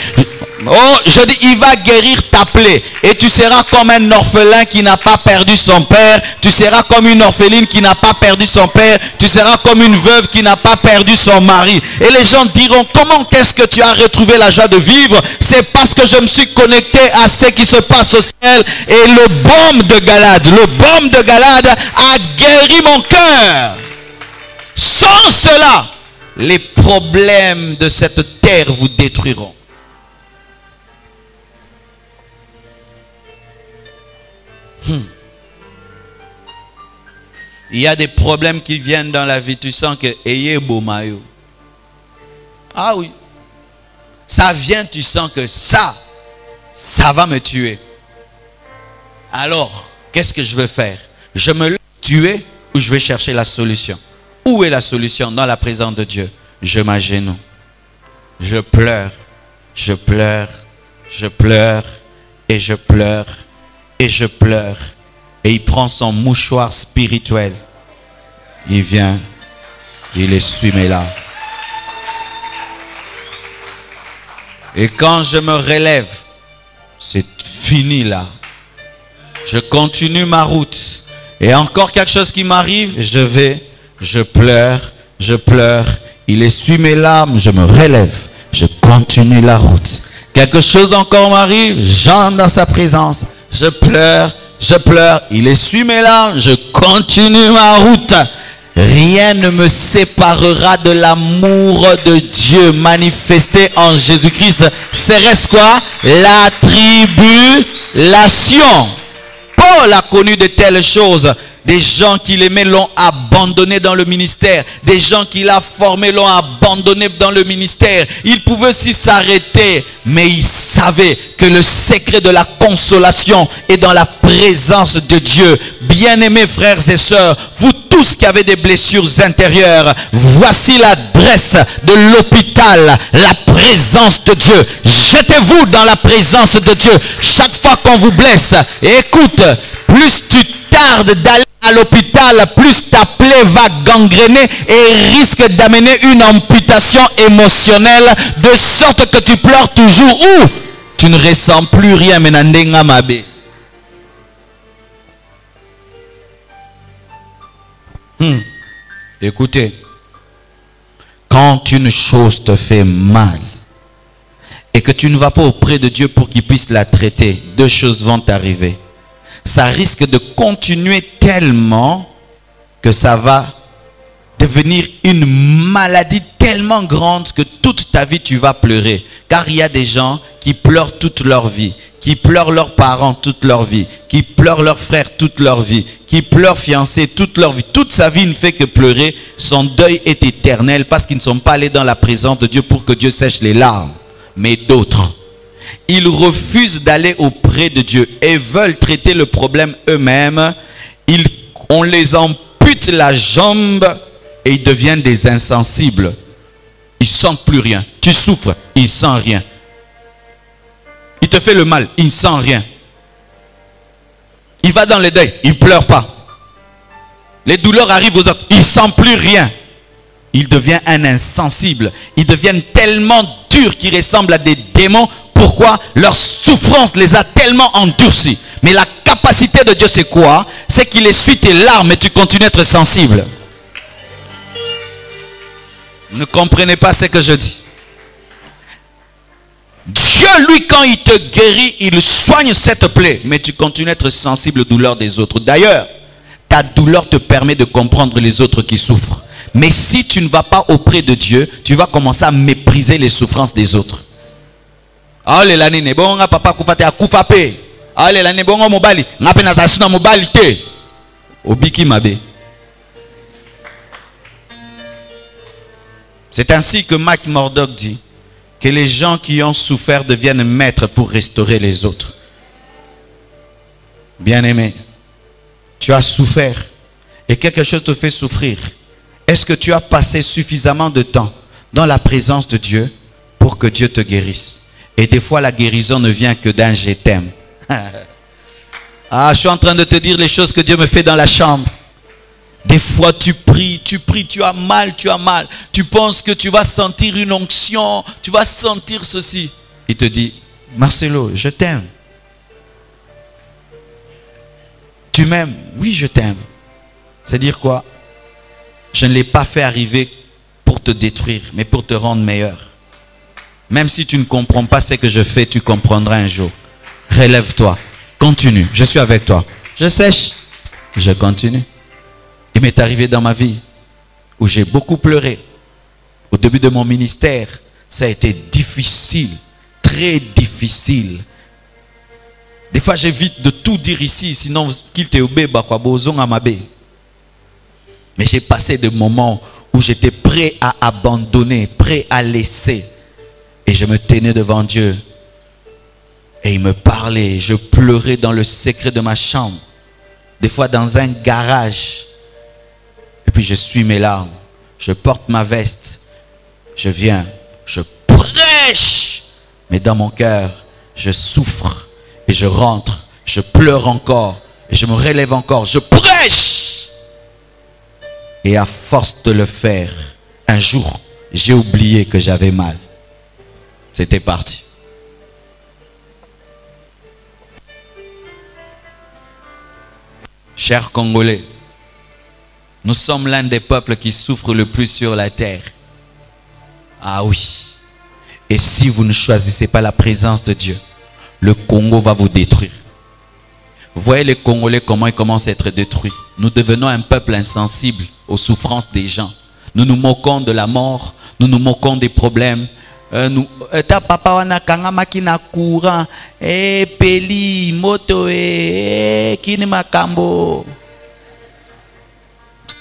Oh, je dis, il va guérir ta plaie. Et tu seras comme un orphelin qui n'a pas perdu son père. Tu seras comme une orpheline qui n'a pas perdu son père. Tu seras comme une veuve qui n'a pas perdu son mari. Et les gens diront, comment est-ce que tu as retrouvé la joie de vivre? C'est parce que je me suis connecté à ce qui se passe au ciel. Et le baume de Galade a guéri mon cœur. Sans cela, les problèmes de cette terre vous détruiront. Il y a des problèmes qui viennent dans la vie. Tu sens que ayez beau maillot. Ah oui. Ça vient, tu sens que ça va me tuer. Alors, qu'est-ce que je vais faire? Je me laisse tuer ou je vais chercher la solution? Où est la solution? Dans la présence de Dieu. Je m'agenouille. Je pleure. Je pleure. Je pleure. Et je pleure. Et je pleure. Et il prend son mouchoir spirituel. Il vient. Il essuie mes larmes. Et quand je me relève, c'est fini là. Je continue ma route. Et encore quelque chose qui m'arrive, je pleure. Il essuie mes larmes, je me relève. Je continue la route. Quelque chose encore m'arrive, j'entre dans sa présence. Je pleure, il essuie mes larmes, je continue ma route. Rien ne me séparera de l'amour de Dieu manifesté en Jésus-Christ. Serait-ce quoi? La tribulation. Paul a connu de telles choses. Des gens qui l'aimaient l'ont abandonné dans le ministère. Des gens qui l'a formé l'ont abandonné dans le ministère. Il pouvait aussi s'arrêter, mais il savait que le secret de la consolation est dans la présence de Dieu. Bien-aimés frères et sœurs, vous tous qui avez des blessures intérieures, voici l'adresse de l'hôpital, la présence de Dieu. Jetez-vous dans la présence de Dieu. Chaque fois qu'on vous blesse, écoute, plus tu tardes d'aller à l'hôpital, plus ta plaie va gangréner et risque d'amener une amputation émotionnelle, de sorte que tu pleures toujours ou tu ne ressens plus rien. Écoutez, quand une chose te fait mal et que tu ne vas pas auprès de Dieu pour qu'il puisse la traiter, deux choses vont t'arriver. Ça risque de continuer tellement que ça va devenir une maladie tellement grande que toute ta vie tu vas pleurer. Car il y a des gens qui pleurent toute leur vie, qui pleurent leurs parents toute leur vie, qui pleurent leurs frères toute leur vie, qui pleurent fiancés toute leur vie. Toute sa vie ne fait que pleurer. Son deuil est éternel parce qu'ils ne sont pas allés dans la présence de Dieu pour que Dieu sèche les larmes. Mais d'autres, ils refusent d'aller auprès de Dieu et veulent traiter le problème eux-mêmes. On les ampute la jambe et ils deviennent des insensibles. Ils ne sentent plus rien. Tu souffres, ils ne sentent rien. Il te fait le mal, il ne sent rien. Il va dans le deuil, il ne pleure pas. Les douleurs arrivent aux autres, il ne sent plus rien. Il devient un insensible. Ils deviennent tellement durs qu'ils ressemblent à des démons. Pourquoi? Leur souffrance les a tellement endurcis. Mais la capacité de Dieu, c'est quoi? C'est qu'il essuie tes larmes et tu continues à être sensible. Ne comprenez pas ce que je dis. Dieu, lui, quand il te guérit, il soigne cette plaie. Mais tu continues à être sensible aux douleurs des autres. D'ailleurs, ta douleur te permet de comprendre les autres qui souffrent. Mais si tu ne vas pas auprès de Dieu, tu vas commencer à mépriser les souffrances des autres. Allez, l'année n'est bon, papa koufate a koufape. Allez, l'année bon, mobali. N'appelle na zasuna mobalité. Obiki mabe. C'est ainsi que Mike Murdock dit que les gens qui ont souffert deviennent maîtres pour restaurer les autres. Bien-aimé, tu as souffert et quelque chose te fait souffrir. Est-ce que tu as passé suffisamment de temps dans la présence de Dieu pour que Dieu te guérisse? Et des fois, la guérison ne vient que d'un « je t'aime ». Ah, je suis en train de te dire les choses que Dieu me fait dans la chambre. Des fois, tu pries, tu as mal. Tu penses que tu vas sentir une onction, tu vas sentir ceci. Il te dit, Marcelo, je t'aime. Tu m'aimes? Oui, je t'aime. C'est-à-dire quoi? Je ne l'ai pas fait arriver pour te détruire, mais pour te rendre meilleur. Même si tu ne comprends pas ce que je fais, tu comprendras un jour. Relève-toi, continue, je suis avec toi. Je sèche, je continue. Il m'est arrivé dans ma vie où j'ai beaucoup pleuré. Au début de mon ministère, ça a été difficile, très difficile. Des fois, j'évite de tout dire ici, sinon qu'il te obéba quoi bozon amabe. Mais j'ai passé des moments où j'étais prêt à abandonner, prêt à laisser. Et je me tenais devant Dieu. Et il me parlait. Je pleurais dans le secret de ma chambre. Des fois dans un garage. Et puis je suis mes larmes. Je porte ma veste. Je viens. Je prêche. Mais dans mon cœur, je souffre. Et je rentre. Je pleure encore. Et je me relève encore. Je prêche. Et à force de le faire, un jour, j'ai oublié que j'avais mal. C'était parti. Chers Congolais, nous sommes l'un des peuples qui souffrent le plus sur la terre. Ah oui. Et si vous ne choisissez pas la présence de Dieu, le Congo va vous détruire. Vous voyez les Congolais comment ils commencent à être détruits. Nous devenons un peuple insensible aux souffrances des gens. Nous nous moquons de la mort, nous nous moquons des problèmes. Ta papa wana kanga makina courant peli moto kini makambo.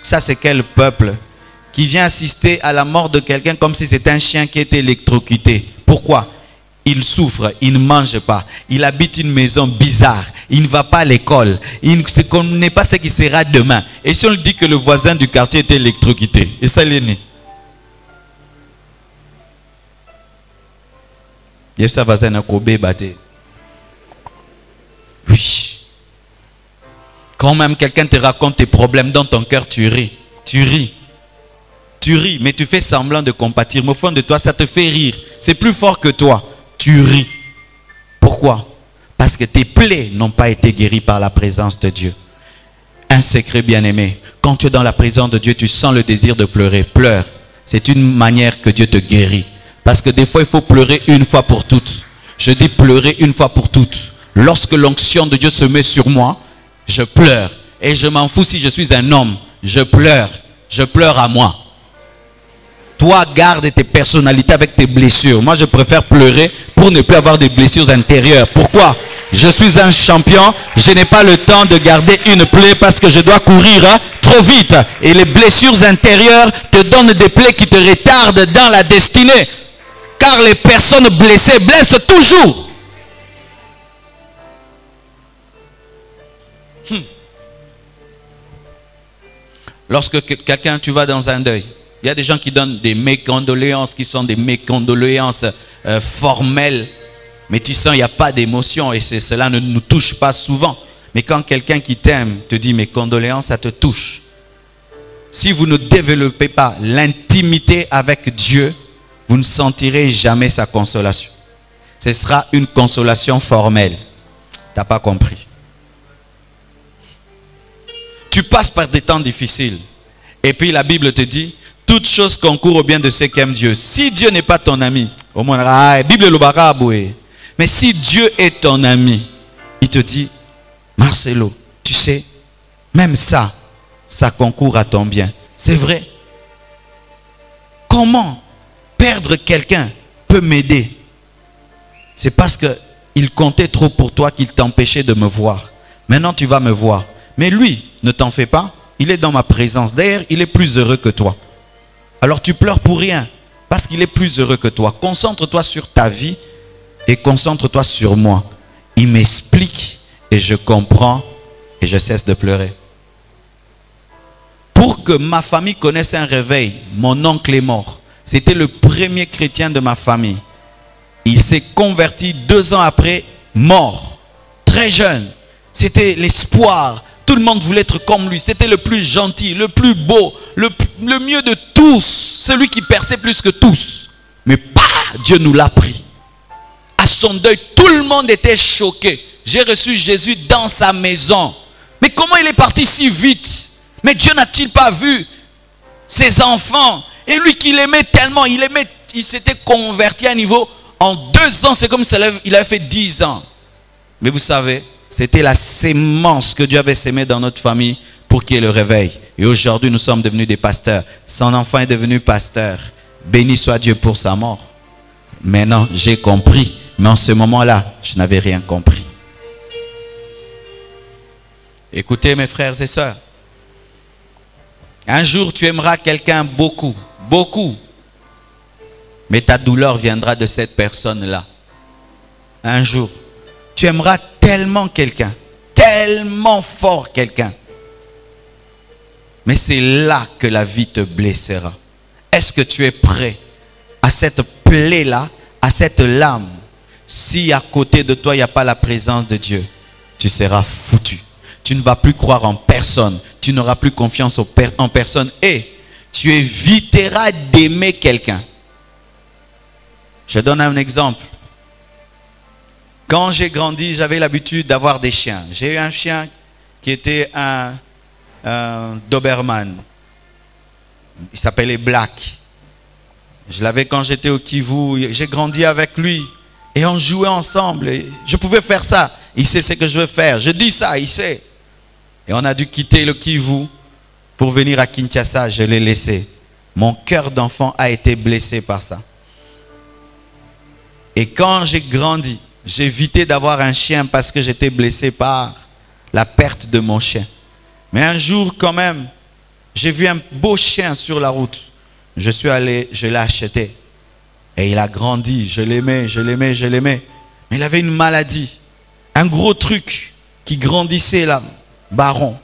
Ça c'est quel peuple qui vient assister à la mort de quelqu'un comme si c'était un chien qui était électrocuté? Pourquoi? Il souffre, il ne mange pas, il habite une maison bizarre, il ne va pas à l'école, il ne connaît pas ce qui sera demain. Et si on lui dit que le voisin du quartier était électrocuté, et ça l'est né. Oui. Quand même quelqu'un te raconte tes problèmes dans ton cœur, tu ris. Tu ris. Tu ris, mais tu fais semblant de compatir. Mais au fond de toi, ça te fait rire. C'est plus fort que toi. Tu ris. Pourquoi? Parce que tes plaies n'ont pas été guéries par la présence de Dieu. Un secret bien-aimé. Quand tu es dans la présence de Dieu, tu sens le désir de pleurer. Pleure. C'est une manière que Dieu te guérit. Parce que des fois, il faut pleurer une fois pour toutes. Je dis pleurer une fois pour toutes. Lorsque l'onction de Dieu se met sur moi, je pleure. Et je m'en fous si je suis un homme. Je pleure. Je pleure à moi. Toi, garde tes personnalités avec tes blessures. Moi, je préfère pleurer pour ne plus avoir des blessures intérieures. Pourquoi? Je suis un champion. Je n'ai pas le temps de garder une plaie parce que je dois courir trop vite. Et les blessures intérieures te donnent des plaies qui te retardent dans la destinée. Car les personnes blessées blessent toujours. Lorsque quelqu'un, tu vas dans un deuil, il y a des gens qui donnent des mécondoléances, qui sont des mécondoléances formelles. Mais tu sens, il n'y a pas d'émotion et cela ne nous touche pas souvent. Mais quand quelqu'un qui t'aime te dit mes condoléances, ça te touche. Si vous ne développez pas l'intimité avec Dieu, vous ne sentirez jamais sa consolation. Ce sera une consolation formelle. Tu n'as pas compris. Tu passes par des temps difficiles. Et puis la Bible te dit, Toute chose concourt au bien de ceux qui aiment Dieu. Si Dieu n'est pas ton ami, au moins, Bible le baraboué. Mais si Dieu est ton ami, il te dit, Marcelo, tu sais, même ça, ça concourt à ton bien. C'est vrai. Comment perdre quelqu'un peut m'aider? C'est parce qu'il comptait trop pour toi qu'il t'empêchait de me voir. Maintenant, tu vas me voir. Mais lui, ne t'en fais pas. Il est dans ma présence. D'ailleurs, il est plus heureux que toi. Alors tu pleures pour rien. Parce qu'il est plus heureux que toi. Concentre-toi sur ta vie et concentre-toi sur moi. Il m'explique et je comprends et je cesse de pleurer. Pour que ma famille connaisse un réveil, mon oncle est mort. C'était le premier chrétien de ma famille. Il s'est converti 2 ans après, mort. Très jeune. C'était l'espoir. Tout le monde voulait être comme lui. C'était le plus gentil, le plus beau, le mieux de tous. Celui qui perçait plus que tous. Mais Dieu nous l'a pris. À son deuil, tout le monde était choqué. J'ai reçu Jésus dans sa maison. Mais comment il est parti si vite? Mais Dieu n'a-t-il pas vu ses enfants? Et lui qui l'aimait tellement, il s'était converti à un niveau. En 2 ans, c'est comme s'il avait fait 10 ans. Mais vous savez, c'était la sémence que Dieu avait sémée dans notre famille pour qu'il y ait le réveil. Et aujourd'hui, nous sommes devenus des pasteurs. Son enfant est devenu pasteur. Béni soit Dieu pour sa mort. Maintenant, j'ai compris. Mais en ce moment-là, je n'avais rien compris. Écoutez mes frères et sœurs. Un jour, tu aimeras quelqu'un beaucoup. Beaucoup. Mais ta douleur viendra de cette personne-là. Un jour. Tu aimeras tellement quelqu'un. Tellement fort quelqu'un. Mais c'est là que la vie te blessera. Est-ce que tu es prêt à cette plaie-là, à cette lame? Si à côté de toi, il n'y a pas la présence de Dieu, tu seras foutu. Tu ne vas plus croire en personne. Tu n'auras plus confiance en personne. Et tu éviteras d'aimer quelqu'un. Je donne un exemple. Quand j'ai grandi, j'avais l'habitude d'avoir des chiens. J'ai eu un chien qui était un Doberman. Il s'appelait Black. Je l'avais quand j'étais au Kivu. J'ai grandi avec lui. Et on jouait ensemble. Et je pouvais faire ça. Il sait ce que je veux faire. Je dis ça, il sait. Et on a dû quitter le Kivu pour venir à Kinshasa. Je l'ai laissé. Mon cœur d'enfant a été blessé par ça. Et quand j'ai grandi, j'ai évité d'avoir un chien parce que j'étais blessé par la perte de mon chien. Mais un jour quand même, j'ai vu un beau chien sur la route. Je suis allé, je l'ai acheté. Et il a grandi, je l'aimais, je l'aimais, je l'aimais. Mais il avait une maladie, un gros truc qui grandissait là, baron.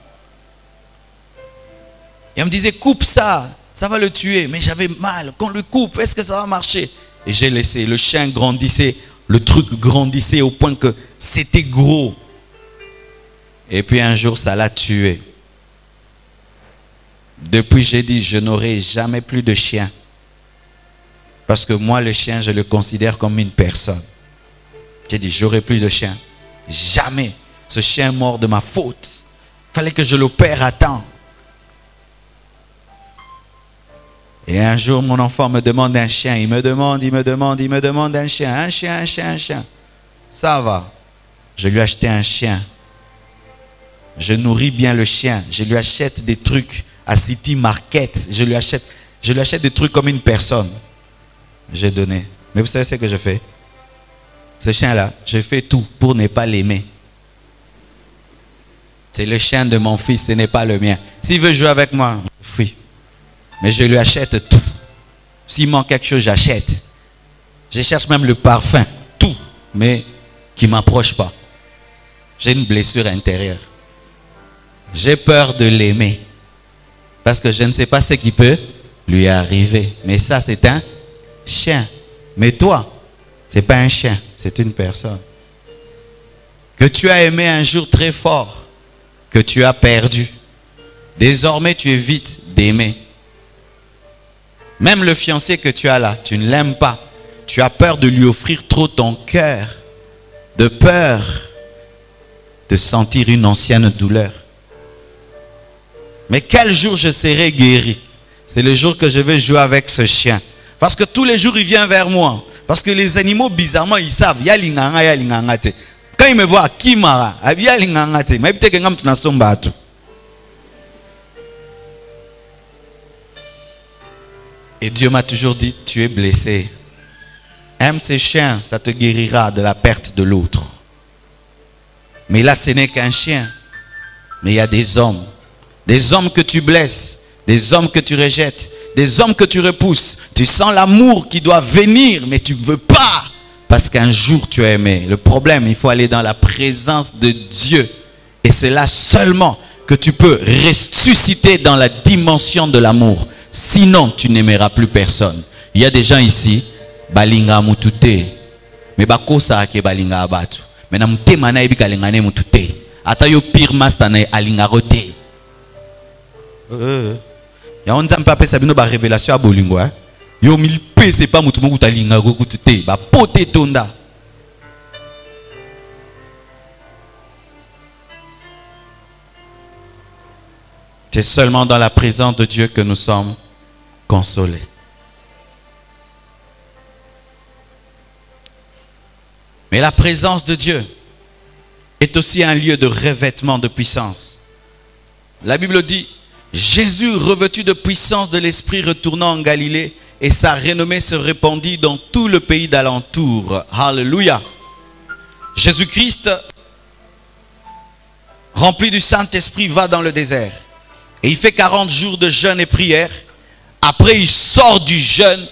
Et on me disait, coupe ça, ça va le tuer. Mais j'avais mal, qu'on le coupe, est-ce que ça va marcher? Et j'ai laissé, le chien grandissait, le truc grandissait au point que c'était gros. Et puis un jour, ça l'a tué. Depuis, j'ai dit, je n'aurai jamais plus de chien. Parce que moi, le chien, je le considère comme une personne. J'ai dit, j'aurai plus de chien. Jamais. Ce chien est mort de ma faute. Il fallait que je l'opère à temps. Et un jour, mon enfant me demande un chien. Il me demande un chien. Un chien. Ça va. Je lui ai acheté un chien. Je nourris bien le chien. Je lui achète des trucs à City Market. Je lui achète des trucs comme une personne. J'ai donné. Mais vous savez ce que je fais? Ce chien-là, je fais tout pour ne pas l'aimer. C'est le chien de mon fils, ce n'est pas le mien. S'il veut jouer avec moi, oui. Mais je lui achète tout. S'il manque quelque chose, j'achète. Je cherche même le parfum, tout. Mais qui ne m'approche pas. J'ai une blessure intérieure. J'ai peur de l'aimer. Parce que je ne sais pas ce qui peut lui arriver. Mais ça, c'est un chien. Mais toi, ce n'est pas un chien, c'est une personne. Que tu as aimé un jour très fort. Que tu as perdu. Désormais, tu évites d'aimer. Même le fiancé que tu as là, tu ne l'aimes pas. Tu as peur de lui offrir trop ton cœur. De peur de sentir une ancienne douleur. Mais quel jour je serai guéri? c'est le jour que je vais jouer avec ce chien. Parce que tous les jours, il vient vers moi. Parce que les animaux, bizarrement, ils savent. Il y a l'inganga, il y a l'inganga. Quand il me voit, Kimara, il y a l'inganga. Mais peut-être que tu n'as pas tout. Et Dieu m'a toujours dit, tu es blessé. Aime ces chiens, ça te guérira de la perte de l'autre. Mais là, ce n'est qu'un chien. Mais il y a des hommes que tu blesses, des hommes que tu rejettes, des hommes que tu repousses. Tu sens l'amour qui doit venir, mais tu ne veux pas. Parce qu'un jour tu as aimé. Le problème, il faut aller dans la présence de Dieu. Et c'est là seulement que tu peux ressusciter dans la dimension de l'amour. Sinon, tu n'aimeras plus personne. Il y a des gens ici, balinga mutute. Mais bakosa ke balinga abatu. Mais na mutema na ebi kalinga ne mutute. Ata yo pire master na alinga rote. Ya onza mpape sabino ba révélation a bolingo hein. Yo milpe c'est pas mutu moku talinga go kutute ba pote tonda. C'est seulement dans la présence de Dieu que nous sommes consolés. Mais la présence de Dieu est aussi un lieu de revêtement de puissance. La Bible dit, Jésus revêtu de puissance de l'Esprit retournant en Galilée et sa renommée se répandit dans tout le pays d'alentour. Alléluia. Jésus-Christ, rempli du Saint-Esprit, va dans le désert. Et il fait 40 jours de jeûne et prière. Après, il sort du jeûne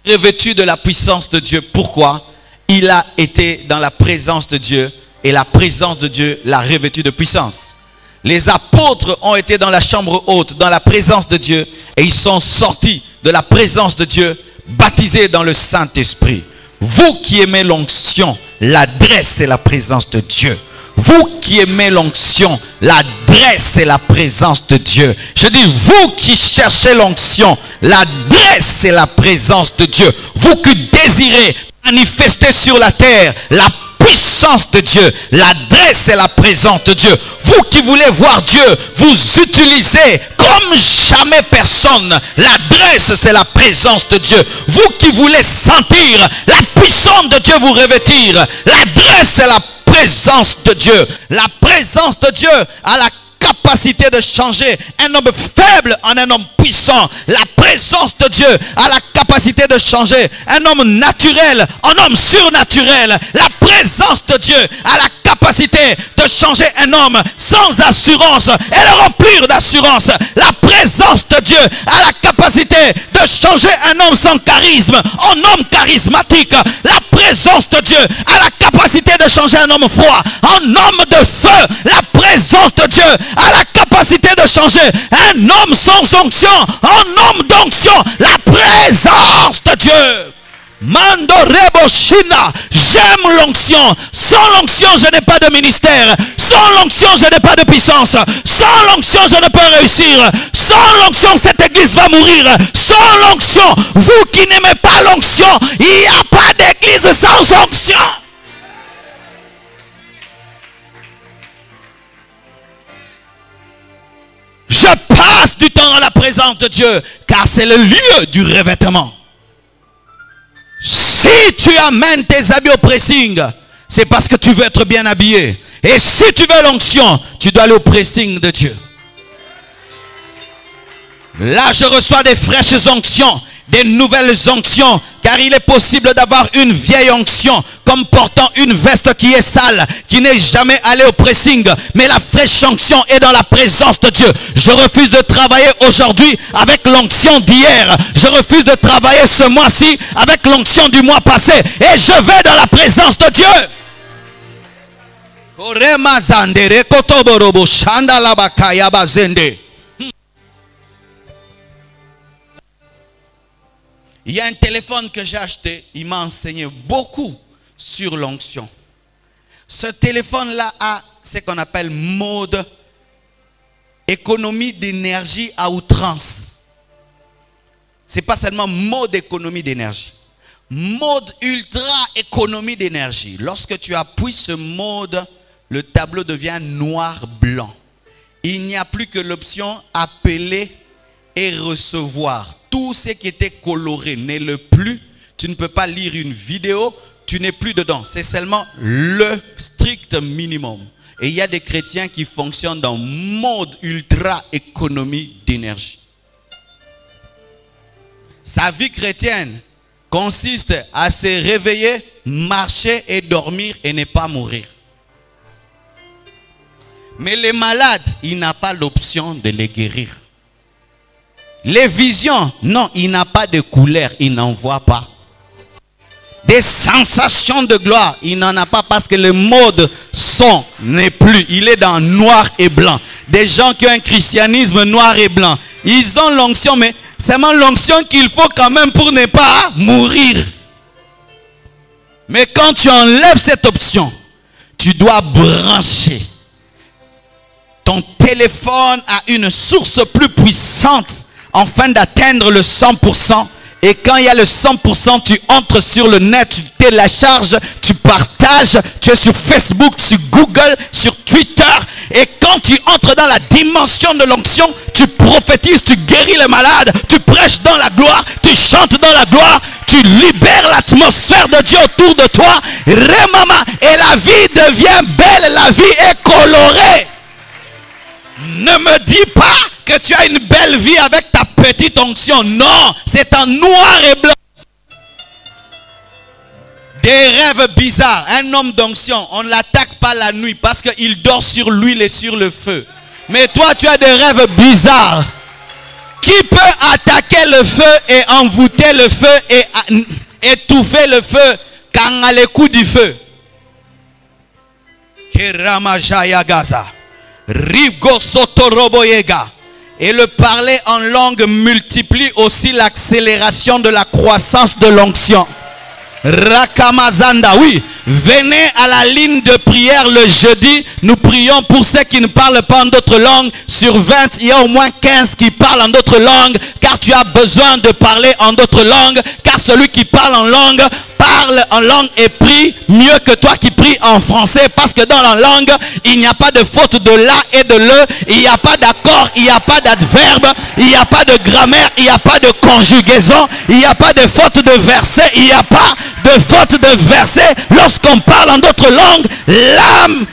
revêtu de la puissance de Dieu. Pourquoi? Il a été dans la présence de Dieu. Et la présence de Dieu l'a revêtu de puissance. Les apôtres ont été dans la chambre haute, dans la présence de Dieu. Et ils sont sortis de la présence de Dieu, baptisés dans le Saint-Esprit. Vous qui aimez l'onction, l'adresse et la présence de Dieu. Vous qui aimez l'onction, l'adresse et la présence de Dieu. Je dis, vous qui cherchez l'onction, l'adresse et la présence de Dieu. Vous qui désirez manifester sur la terre la puissance de Dieu, l'adresse et la présence de Dieu. Vous qui voulez voir Dieu, vous utilisez comme jamais personne. L'adresse, c'est la présence de Dieu. Vous qui voulez sentir la puissance de Dieu vous revêtir, l'adresse, c'est la présence de Dieu. La présence de Dieu a la capacité de changer un homme faible en un homme puissant. La présence de Dieu a la capacité de changer un homme naturel en homme surnaturel. La présence de Dieu a la capacité de changer un homme sans assurance et le remplir d'assurance. La présence de Dieu a la capacité de changer un homme sans charisme en homme charismatique. La présence de Dieu a la capacité de changer un homme froid en homme de feu. La présence de Dieu a la capacité de changer un homme sans onction en homme d'onction. La présence de Dieu. Mando rebo shina. J'aime l'onction. Sans l'onction, je n'ai pas de ministère. Sans l'onction, je n'ai pas de puissance. Sans l'onction, je ne peux réussir. Sans l'onction, cette église va mourir. Sans l'onction, vous qui n'aimez pas l'onction, il n'y a pas d'église sans onction. Je passe du temps dans la présence de Dieu, car c'est le lieu du revêtement. Si tu amènes tes habits au pressing, c'est parce que tu veux être bien habillé. Et si tu veux l'onction, tu dois aller au pressing de Dieu. Là, je reçois des fraîches onctions, des nouvelles onctions, car il est possible d'avoir une vieille onction comme portant une veste qui est sale, qui n'est jamais allée au pressing, mais la fraîche onction est dans la présence de Dieu. Je refuse de travailler aujourd'hui avec l'onction d'hier. Je refuse de travailler ce mois-ci avec l'onction du mois passé, et je vais dans la présence de Dieu. Il y a un téléphone que j'ai acheté, il m'a enseigné beaucoup sur l'onction. Ce téléphone-là a ce qu'on appelle mode économie d'énergie à outrance. Ce n'est pas seulement mode économie d'énergie. Mode ultra économie d'énergie. Lorsque tu appuies ce mode, le tableau devient noir-blanc. Il n'y a plus que l'option appeler et recevoir. Tout ce qui était coloré n'est le plus. Tu ne peux pas lire une vidéo, tu n'es plus dedans. C'est seulement le strict minimum. Et il y a des chrétiens qui fonctionnent dans mode ultra économie d'énergie. Sa vie chrétienne consiste à se réveiller, marcher et dormir et ne pas mourir. Mais les malades, il n'a pas l'option de les guérir. Les visions, non, il n'a pas de couleur, il n'en voit pas. Des sensations de gloire, il n'en a pas parce que le mode son n'est plus. Il est dans noir et blanc. Des gens qui ont un christianisme noir et blanc. Ils ont l'onction, mais c'est seulement l'onction qu'il faut quand même pour ne pas mourir. Mais quand tu enlèves cette option, tu dois brancher ton téléphone à une source plus puissante afin d'atteindre le 100%. Et quand il y a le 100%, tu entres sur le net, tu télécharges, tu partages, tu es sur Facebook, sur Google, sur Twitter. Et quand tu entres dans la dimension de l'onction, tu prophétises, tu guéris les malades, tu prêches dans la gloire, tu chantes dans la gloire, tu libères l'atmosphère de Dieu autour de toi. Remama, et la vie devient belle, la vie est colorée. Ne me dis pas que tu as une belle vie avec ta petite onction. Non, c'est en noir et blanc. Des rêves bizarres. Un homme d'onction, on ne l'attaque pas la nuit parce qu'il dort sur l'huile et sur le feu. Mais toi, tu as des rêves bizarres. Qui peut attaquer le feu et envoûter le feu et étouffer le feu quand a les coups du feu? Keramajaya Gaza. Rigo Sotoroboyega. Et le parler en langue multiplie aussi l'accélération de la croissance de l'onction. Rakamazanda, oui. Venez à la ligne de prière le jeudi. Nous prions pour ceux qui ne parlent pas en d'autres langues. Sur 20, il y a au moins 15 qui parlent en d'autres langues. Car tu as besoin de parler en d'autres langues. Car celui qui parle en langue et prie mieux que toi qui pries en français. Parce que dans la langue, il n'y a pas de faute de la et de le. Il n'y a pas d'accord, il n'y a pas d'adverbe. Il n'y a pas de grammaire, il n'y a pas de conjugaison. Il n'y a pas de faute de verset. Il n'y a pas de faute de verset. Lorsqu'on parle en d'autres langues, l'âme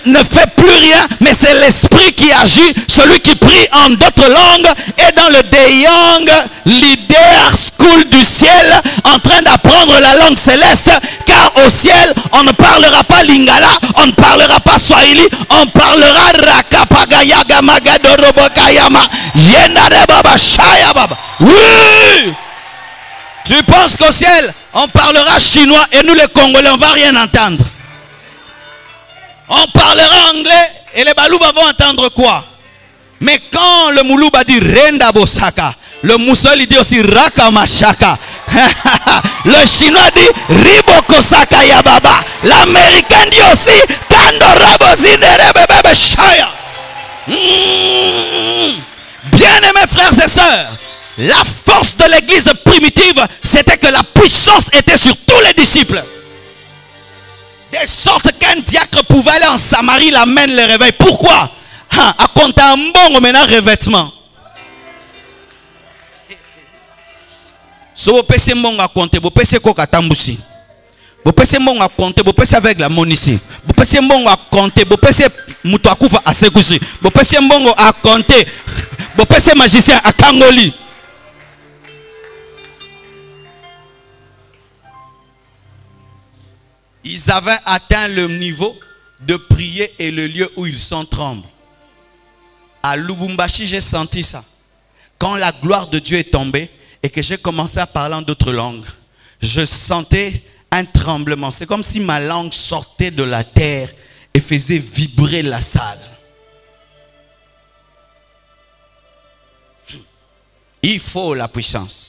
ne fait plus rien, mais c'est l'esprit qui agit. Celui qui prie en d'autres langues est dans le De Young Leader School du ciel, en train d'apprendre la langue céleste, car au ciel, on ne parlera pas Lingala, on ne parlera pas Swahili, on parlera Rakapagayaga Magadorobokayama Yendarebaba Shayababa. Oui! Tu penses qu'au ciel, on parlera chinois et nous les Congolais, on ne va rien entendre. On parlera anglais et les Balouba vont entendre quoi? Mais quand le Moulouba dit Renda Bosaka, le Moussoli dit aussi Rakamashaka. Le chinois dit Ribokosaka Yababa. L'américain dit aussi Kandorabozine Shaya. Bien-aimés frères et sœurs, la force de l'église primitive, c'était que la puissance était sur tous les disciples. De sorte qu'un diacre pouvait aller en Samarie, l'amène le réveil. Pourquoi? À compter un bon maintenant revêtement. So vous pouvez mbongo à compter, vous pouvez koka tambusi. Vous pouvez mbongo à compter, vous pouvez avec la monici. Vous pouvez mbongo à compter, vous pouvez mutakufa à sekusi. Vous pouvez mbongo à compter, vous pouvez magicien à Kangoli. Ils avaient atteint le niveau de prier et le lieu où ils sont tremblent. À Lubumbashi, j'ai senti ça. Quand la gloire de Dieu est tombée et que j'ai commencé à parler en d'autres langues, je sentais un tremblement. C'est comme si ma langue sortait de la terre et faisait vibrer la salle. Il faut la puissance.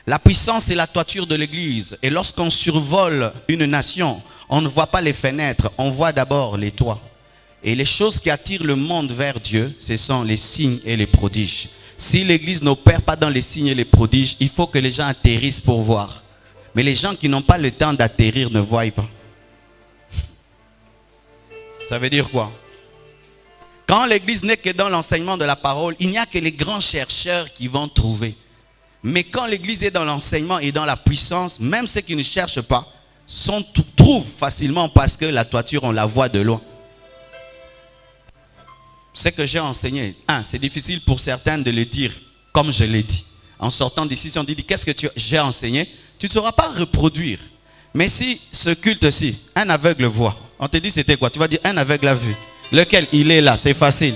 La puissance est la toiture de l'église. Et lorsqu'on survole une nation, on ne voit pas les fenêtres, on voit d'abord les toits. Et les choses qui attirent le monde vers Dieu, ce sont les signes et les prodiges. Si l'église n'opère pas dans les signes et les prodiges, il faut que les gens atterrissent pour voir. Mais les gens qui n'ont pas le temps d'atterrir ne voient pas. Ça veut dire quoi? Quand l'église n'est que dans l'enseignement de la parole, il n'y a que les grands chercheurs qui vont trouver. Mais quand l'église est dans l'enseignement et dans la puissance, même ceux qui ne cherchent pas, trouvent facilement parce que la toiture, on la voit de loin. Ce que j'ai enseigné, c'est difficile pour certains de le dire comme je l'ai dit. En sortant d'ici, si on dit qu'est-ce que j'ai enseigné, tu ne sauras pas reproduire. Mais si ce culte-ci, un aveugle voit, on te dit c'était quoi? Tu vas dire un aveugle a vu. Lequel? Il est là, c'est facile.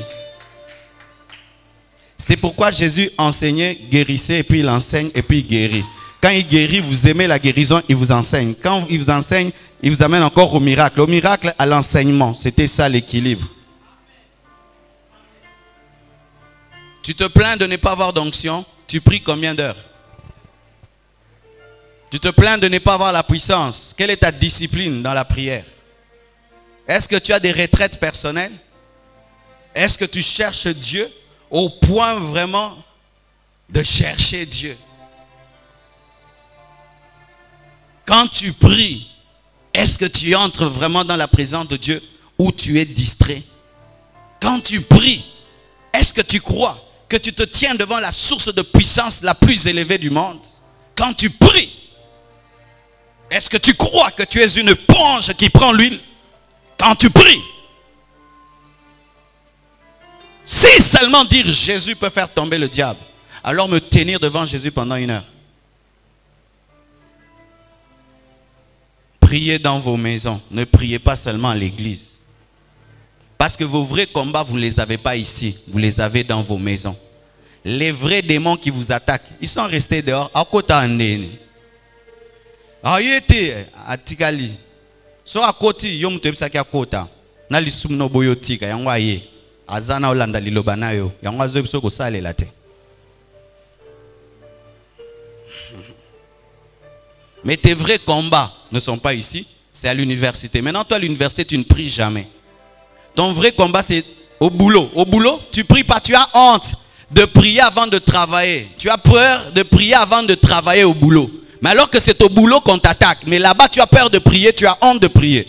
C'est pourquoi Jésus enseignait, guérissait, et puis il enseigne, et puis il guérit. Quand il guérit, vous aimez la guérison, il vous enseigne. Quand il vous enseigne, il vous amène encore au miracle. Au miracle, à l'enseignement. C'était ça l'équilibre. Tu te plains de ne pas avoir d'onction, tu pries combien d'heures? Tu te plains de ne pas avoir la puissance. Quelle est ta discipline dans la prière? Est-ce que tu as des retraites personnelles? Est-ce que tu cherches Dieu au point vraiment de chercher Dieu? Quand tu pries, est-ce que tu entres vraiment dans la présence de Dieu ou tu es distrait? Quand tu pries, est-ce que tu crois que tu te tiens devant la source de puissance la plus élevée du monde? Quand tu pries, est-ce que tu crois que tu es une éponge qui prend l'huile? Quand tu pries, si seulement dire Jésus peut faire tomber le diable, alors me tenir devant Jésus pendant 1 heure. Priez dans vos maisons, ne priez pas seulement à l'église. Parce que vos vrais combats, vous ne les avez pas ici, vous les avez dans vos maisons. Les vrais démons qui vous attaquent, ils sont restés dehors. À côté de à Tikali. So à côté, yom te psa kia kota. Na lisum no boyo tika yangwa ye. Azana olanda lilobana yo. Yangwa zo pso ko sale late. Mais tes vrais combats ne sont pas ici, c'est à l'université. Maintenant, toi, à l'université, tu ne pries jamais. Ton vrai combat, c'est au boulot. Au boulot, tu pries pas, tu as honte de prier avant de travailler. Tu as peur de prier avant de travailler au boulot. Mais alors que c'est au boulot qu'on t'attaque. Mais là-bas, tu as peur de prier, tu as honte de prier.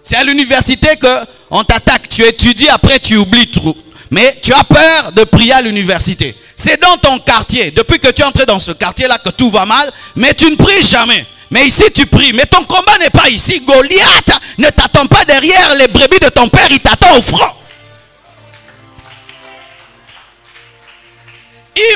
C'est à l'université qu'on t'attaque. Tu étudies, après tu oublies tout. Mais tu as peur de prier à l'université. C'est dans ton quartier, depuis que tu es entré dans ce quartier-là, que tout va mal. Mais tu ne pries jamais. Mais ici, tu pries. Mais ton combat n'est pas ici. Goliath ne t'attend pas derrière les brebis de ton père. Il t'attend au front.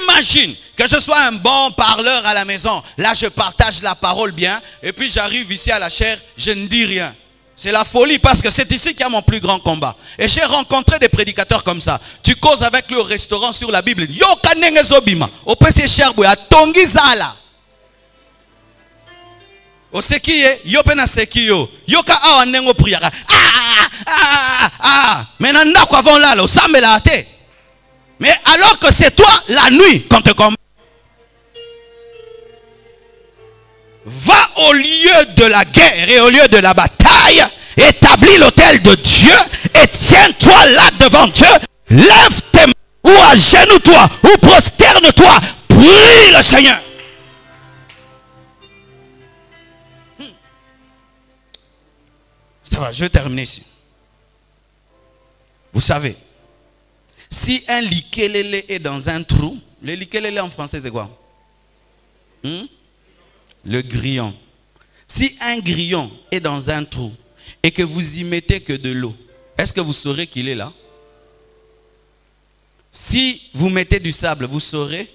Imagine que je sois un bon parleur à la maison. Là, je partage la parole bien. Et puis, j'arrive ici à la chaire, je ne dis rien. C'est la folie parce que c'est ici qu'il y a mon plus grand combat. Et j'ai rencontré des prédicateurs comme ça. Tu causes avec lui au restaurant sur la Bible. Yo kanenge zobima. Au PC cherbo ya tongi zala. Au sekiye, yo pena sekiyo. Yo ka awa nengo priaka. Maintenant, ndako avant là, au sambe la ate. Mais alors que c'est toi, la nuit, qu'on te combat. Va au lieu de la guerre et au lieu de la bataille. Établis l'autel de Dieu et tiens-toi là devant Dieu. Lève tes mains ou agenouille-toi ou prosterne-toi. Prie le Seigneur. Ça va, je vais terminer ici. Vous savez, si un likelele est dans un trou, le likelele en français c'est quoi? Le grillon. Si un grillon est dans un trou et que vous y mettez que de l'eau, est-ce que vous saurez qu'il est là? Si vous mettez du sable, vous saurez.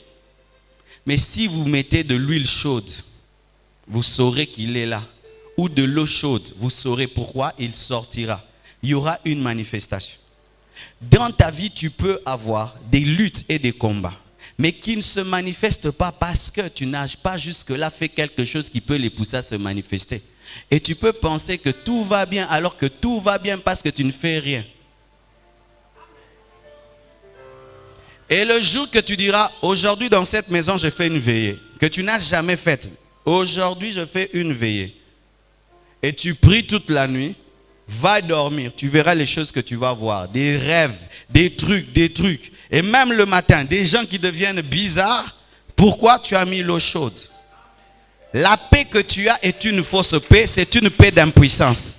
Mais si vous mettez de l'huile chaude, vous saurez qu'il est là. Ou de l'eau chaude, vous saurez pourquoi il sortira. Il y aura une manifestation. Dans ta vie, tu peux avoir des luttes et des combats, mais qui ne se manifestent pas parce que tu n'as pas jusque-là fait quelque chose qui peut les pousser à se manifester. Et tu peux penser que tout va bien alors que tout va bien parce que tu ne fais rien. Et le jour que tu diras, aujourd'hui dans cette maison, je fais une veillée, que tu n'as jamais faite. Aujourd'hui, je fais une veillée. Et tu pries toute la nuit. Va dormir, tu verras les choses que tu vas voir. Des rêves, des trucs. Et même le matin, des gens qui deviennent bizarres. Pourquoi tu as mis l'eau chaude? La paix que tu as est une fausse paix, c'est une paix d'impuissance.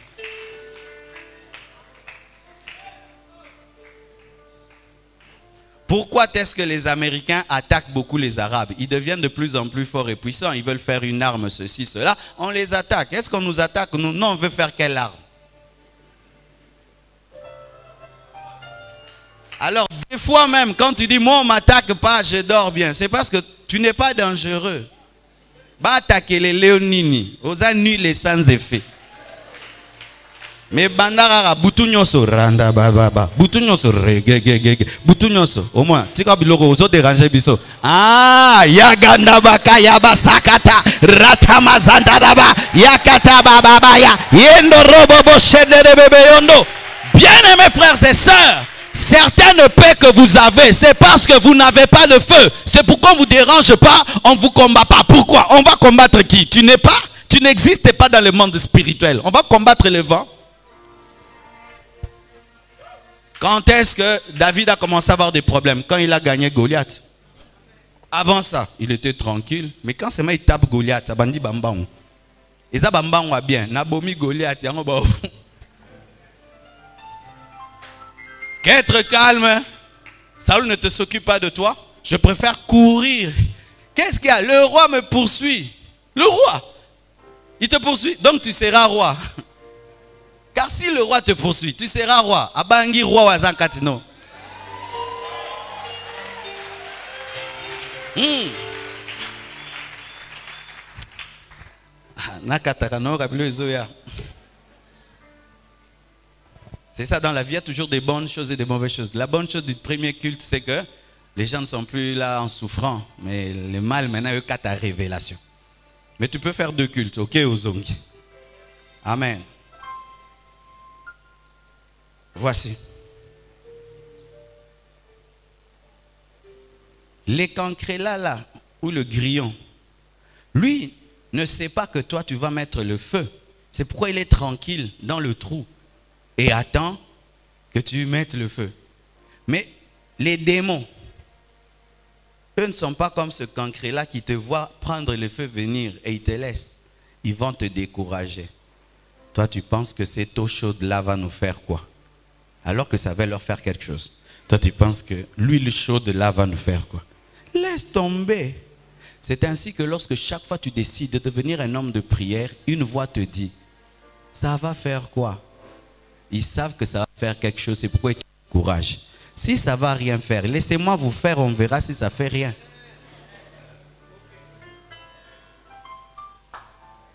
Pourquoi est-ce que les Américains attaquent beaucoup les Arabes? Ils deviennent de plus en plus forts et puissants. Ils veulent faire une arme, ceci, cela. On les attaque. Est-ce qu'on nous attaque? Nous, non, on veut faire quelle arme? Alors, des fois même, quand tu dis, moi, on ne m'attaque pas, je dors bien, c'est parce que tu n'es pas dangereux. Va attaquer les léonini, aux nuls et sans effet. Mais bandara butunyoso randa baba butunyoso regegege butunyoso au moins tu as biloko aux autres déranger biso ah yaganda baka yabasakata ratamazanda daba yakata baba ya yendo robobo shedere bebe yondo. Bien-aimés frères et sœurs, certains ne paix que vous avez, c'est parce que vous n'avez pas de feu. C'est pourquoi on ne vous dérange pas, on ne vous combat pas. Pourquoi? On va combattre qui? Tu n'existes pas dans le monde spirituel. On va combattre le vent. Quand est-ce que David a commencé à avoir des problèmes? Quand il a gagné Goliath. Avant ça, il était tranquille. Mais quand seulement il tape Goliath, ça bandit bambang. Et ça bambang va bien. Nabomi Goliath, qu'être calme. Saül ne te s'occupe pas de toi. Je préfère courir. Qu'est-ce qu'il y a? Le roi me poursuit. Le roi, il te poursuit. Donc tu seras roi. Car si le roi te poursuit, tu seras roi. Abangi roi wa Zankatino. C'est ça, dans la vie, il y a toujours des bonnes choses et des mauvaises choses. La bonne chose du premier culte, c'est que les gens ne sont plus là en souffrant. Mais le mal, maintenant, il y a ta révélation. Mais tu peux faire 2 cultes, ok, Ozongi. Amen. Voici. Les cancrélats là, ou le grillon, lui ne sait pas que toi tu vas mettre le feu. C'est pourquoi il est tranquille dans le trou et attend que tu mettes le feu. Mais les démons, eux ne sont pas comme ce cancrélat qui te voit prendre le feu venir et il te laisse. Ils vont te décourager. Toi tu penses que cette eau chaude là va nous faire quoi? Alors que ça va leur faire quelque chose. Toi, tu penses que l'huile chaude là va nous faire quoi? Laisse tomber. C'est ainsi que lorsque chaque fois tu décides de devenir un homme de prière, une voix te dit, ça va faire quoi? Ils savent que ça va faire quelque chose, c'est pourquoi ils te découragent. Si ça ne va rien faire, laissez-moi vous faire, on verra si ça ne fait rien.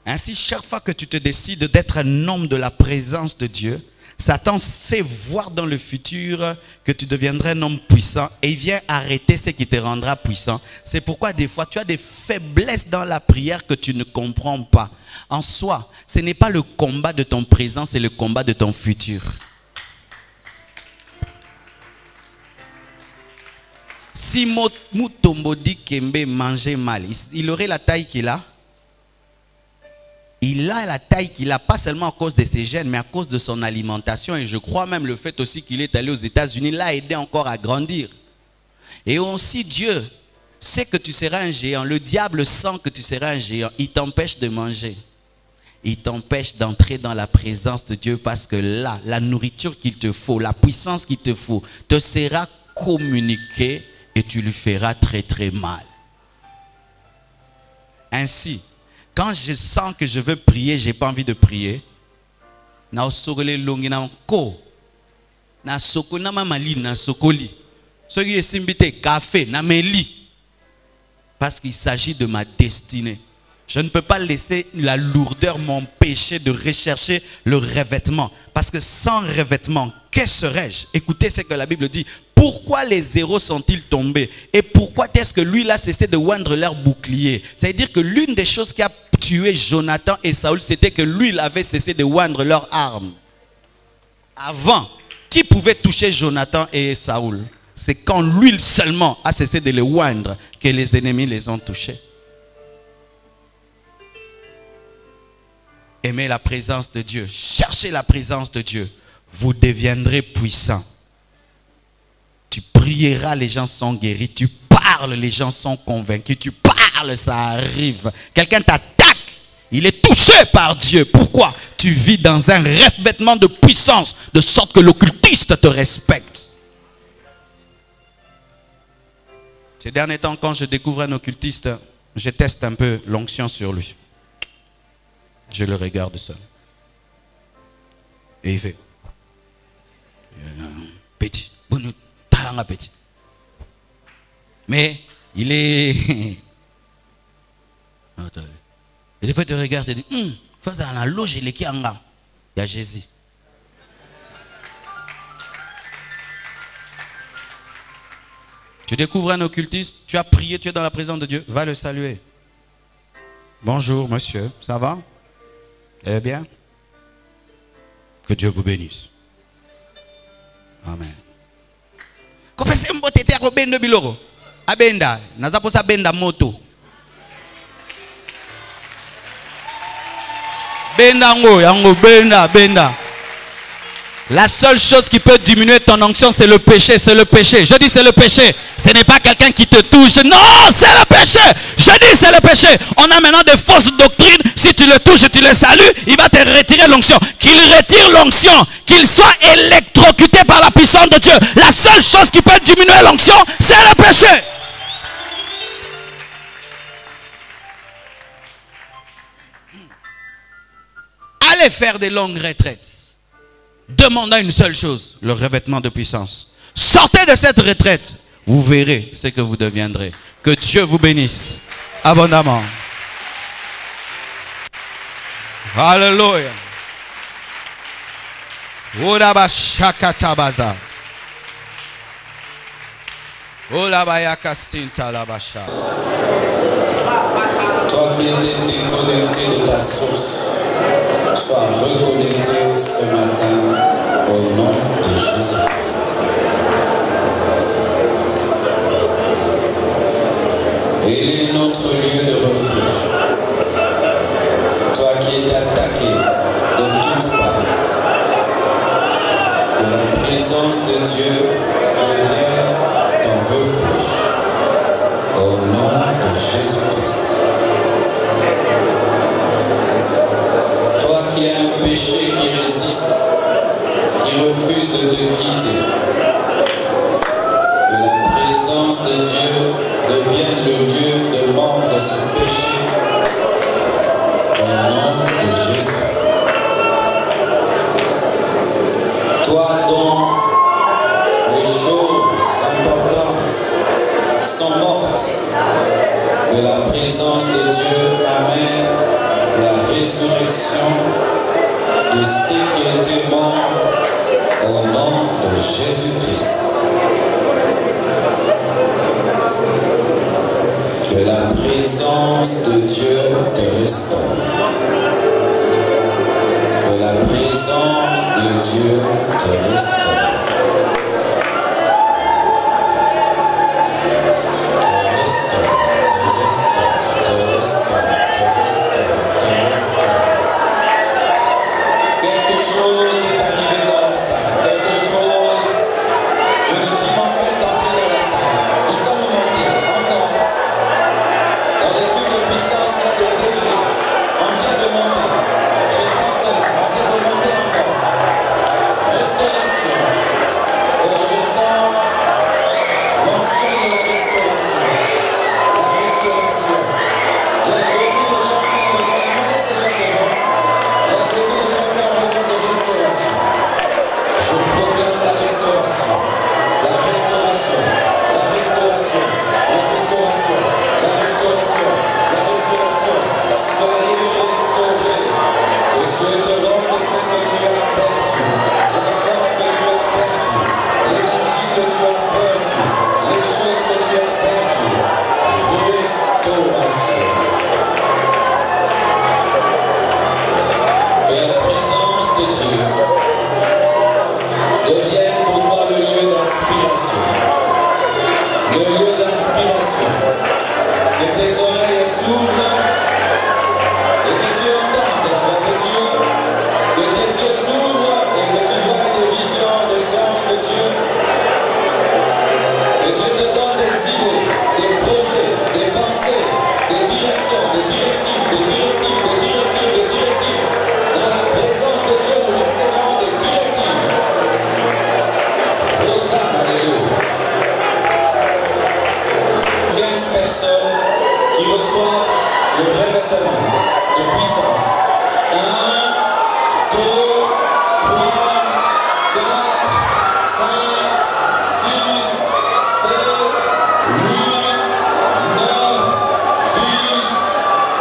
Ainsi, chaque fois que tu te décides d'être un homme de la présence de Dieu, Satan sait voir dans le futur que tu deviendras un homme puissant et il vient arrêter ce qui te rendra puissant. C'est pourquoi des fois tu as des faiblesses dans la prière que tu ne comprends pas. En soi, ce n'est pas le combat de ton présent, c'est le combat de ton futur. Si Mutombo dit Kembe mangeait mal, il aurait la taille qu'il a. Il a la taille qu'il a, pas seulement à cause de ses gènes, mais à cause de son alimentation. Et je crois même le fait aussi qu'il est allé aux États-Unis l'a aidé encore à grandir. Et aussi Dieu sait que tu seras un géant. Le diable sent que tu seras un géant. Il t'empêche de manger. Il t'empêche d'entrer dans la présence de Dieu parce que là, la nourriture qu'il te faut, la puissance qu'il te faut, te sera communiquée et tu lui feras très très mal. Ainsi, quand je sens que je veux prier, je n'ai pas envie de prier. Parce qu'il s'agit de ma destinée. Je ne peux pas laisser la lourdeur m'empêcher de rechercher le revêtement. Parce que sans revêtement, que serais-je? Écoutez ce que la Bible dit. Pourquoi les héros sont-ils tombés? Et pourquoi est-ce que lui, il a cessé de oindre leur bouclier? C'est-à-dire que l'une des choses qui a tué Jonathan et Saül, c'était que lui, il avait cessé de oindre leurs armes. Avant, qui pouvait toucher Jonathan et Saül? C'est quand lui seulement a cessé de les oindre que les ennemis les ont touchés. Aimez la présence de Dieu. Cherchez la présence de Dieu. Vous deviendrez puissants. Tu prieras, les gens sont guéris. Tu parles, les gens sont convaincus. Tu parles, ça arrive. Quelqu'un t'attaque, il est touché par Dieu. Pourquoi? Tu vis dans un revêtement de puissance, de sorte que l'occultiste te respecte. Ces derniers temps, quand je découvre un occultiste, je teste un peu l'onction sur lui. Je le regarde seul. Et il fait petit, petit. Mais il est. Et des fois, tu regardes et tu dis face à la loge, il y a Jésus. Tu découvres un occultiste, tu as prié, tu es dans la présence de Dieu, va le saluer. Bonjour monsieur, ça va? Eh bien? Que Dieu vous bénisse. Amen. Kopese mbote te ako bendo biloko. Abenda, nazaposa benda moto. Benda ngo, yango benda, benda. La seule chose qui peut diminuer ton onction, c'est le péché, c'est le péché. Je dis c'est le péché. Ce n'est pas quelqu'un qui te touche. Non, c'est le péché. Je dis c'est le péché. On a maintenant des fausses doctrines. Si tu le touches et tu le salues, il va te retirer l'onction. Qu'il retire l'onction. Qu'il soit électrocuté par la puissance de Dieu. La seule chose qui peut diminuer l'onction, c'est le péché. Allez faire des longues retraites. Demandez une seule chose, le revêtement de puissance. Sortez de cette retraite, vous verrez ce que vous deviendrez. Que Dieu vous bénisse abondamment. Alléluia. Toi qui étais déconnecté de ta source, sois reconnecté ce matin au nom de Jésus-Christ. Il est notre lieu de refuge. Toi qui es attaqué de toutes parts, que la présence de Dieu devienne ton refuge au nom de Jésus-Christ. Toi qui as un péché qui résiste, qui refuse de te quitter, que la présence de Dieu devienne le lieu de mort de ce péché au nom de Jésus. Toi dont les choses importantes sont mortes, que la présence de Dieu amène la résurrection de ceux qui étaient morts au nom de Jésus-Christ. Que la présence de Dieu te restaure. Que la présence de Dieu te restaure. le revêtement de puissance. 1, 2, 3, 4, 5, 6, 7, 8, 9, 10,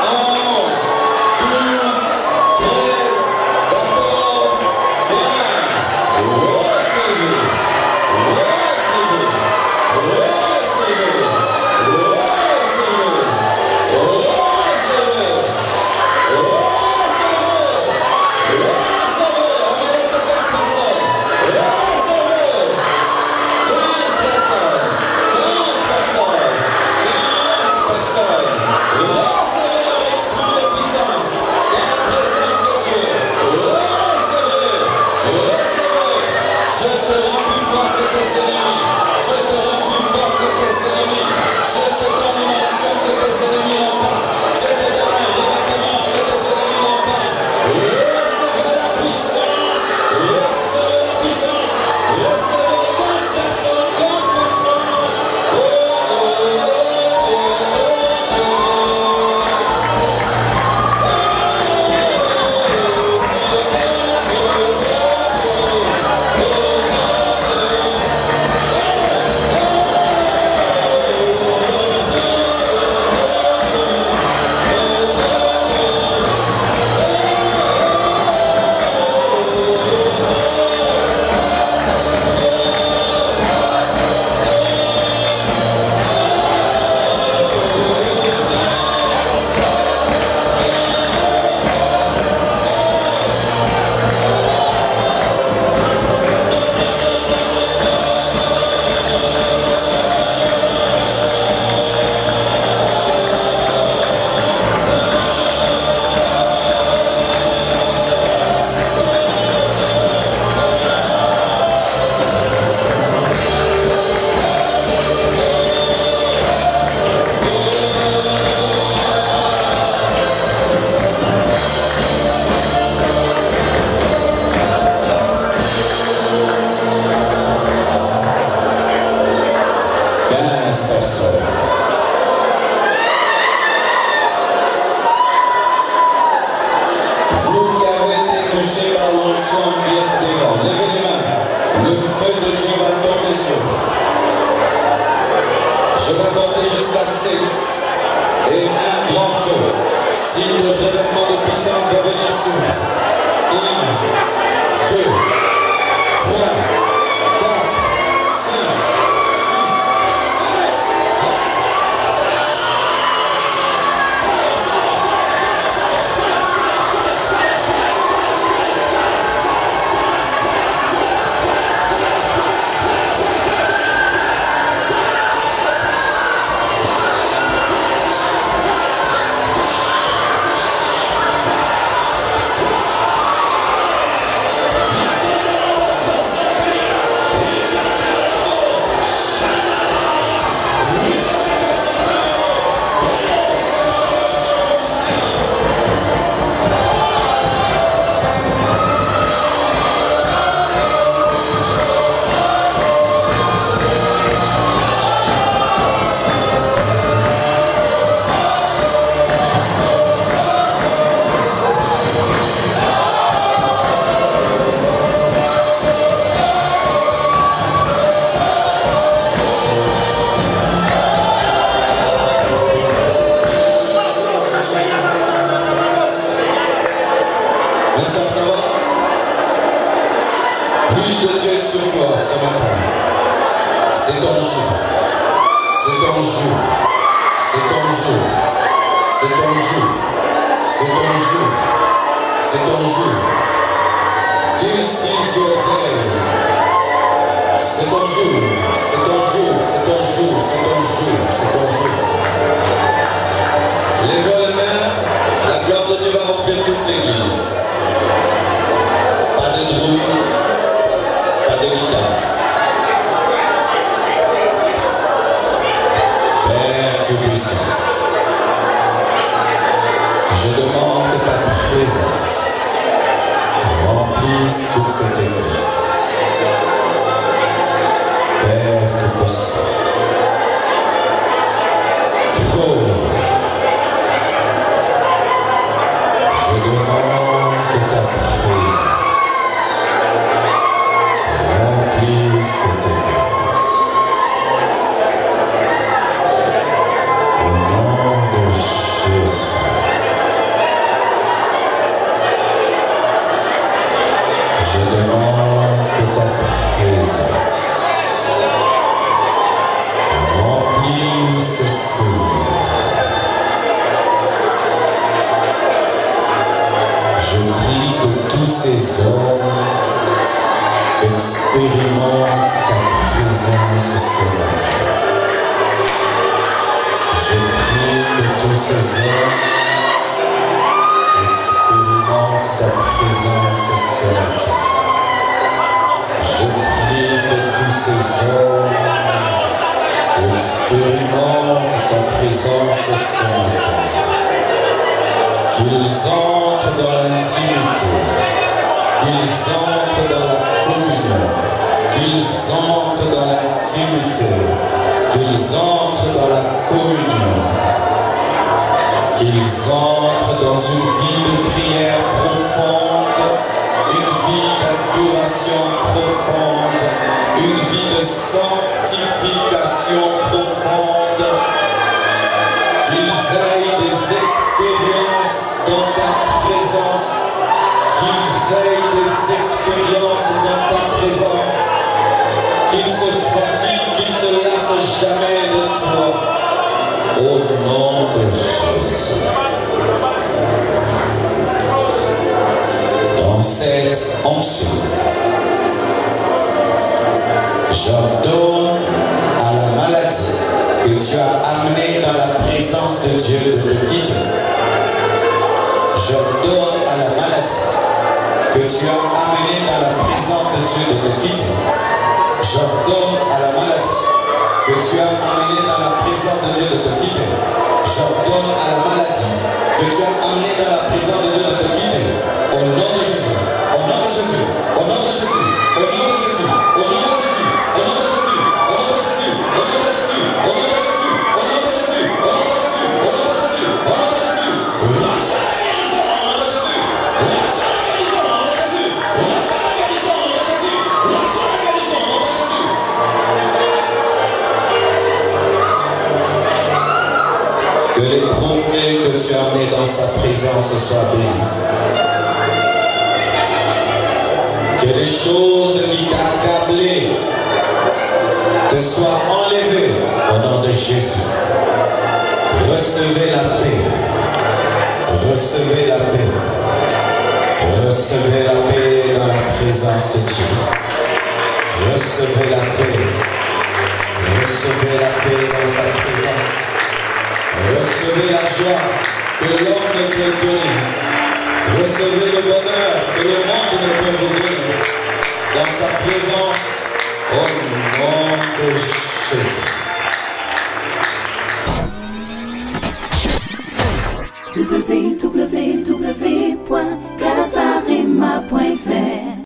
11, 12, 13, 14, 20. Recevez, recevez, recevez, Je vais compter jusqu'à 6 et un grand feu. Signe de revêtement de puissance va venir sur vous. 1, 2, 3, 4, 5, l'huile de Dieu sur toi ce matin. C'est ton jour. C'est ton jour. C'est ton jour. C'est ton jour. C'est ton jour. C'est ton jour. This is your day. C'est ton jour. C'est ton jour. C'est ton jour. C'est ton jour. C'est ton jour. Lève les mains. La gloire de Dieu va remplir toute l'église. Pas de drum. Pas de guitare. Père Tout-Puissant, je demande que ta présence remplisse toute cette église. Père Tout-Puissant. Oh. Expérimente ta présence ce matin. Je prie que tous ces hommes expérimentent ta présence ce matin. Je prie que tous ces hommes expérimentent ta présence ce matin. Qu'ils entrent dans l'intimité, qu'ils entrent dans la communion, qu'ils entrent dans l'intimité, qu'ils entrent dans la communion, qu'ils entrent dans une vie de prière profonde, une vie d'adoration profonde, une vie de sanctification profonde, qu'ils aient des expériences dans ta présence, qu'ils aient des expériences dans ta présence, qu'ils se fatiguent, qu'ils se lassent jamais de toi, au nom de Jésus. Dans cette onction, j'ordonne à la maladie que tu as amenée dans la présence de Dieu de te quitter. J'ordonne à la maladie que tu as amenée dans la présence de Dieu de te quitter. J'ordonne à la maladie que tu as amenée dans la présence de Dieu de te quitter. J'ordonne à la maladie que tu as amenée dans la présence de Dieu de te quitter. Au nom de Jésus, au nom de Jésus, au nom de Jésus, au nom de Jésus, au nom de Jésus, au nom de Jésus, au nom de Jésus, au nom de Jésus, au nom de Jésus, au nom de Jésus, au nom de Jésus, au nom de Jésus, au nom de Jésus, reçois la guérison au nom de Jésus, reçois la guérison au nom de Jésus, reçois la guérison au nom de Jésus, reçois la guérison au nom de Jésus. Que les promesses que tu as mis dans sa présence soient bénies. Que les choses qui t'accablaient te soient enlevées au nom de Jésus. Recevez la paix. Recevez la paix. Recevez la paix dans la présence de Dieu. Recevez la paix. Recevez la paix dans sa présence. Recevez la joie que l'homme ne peut donner. Recevez le bonheur que le monde ne peut vous donner. Dans sa présence, au nom de Jésus. www.casarema.fr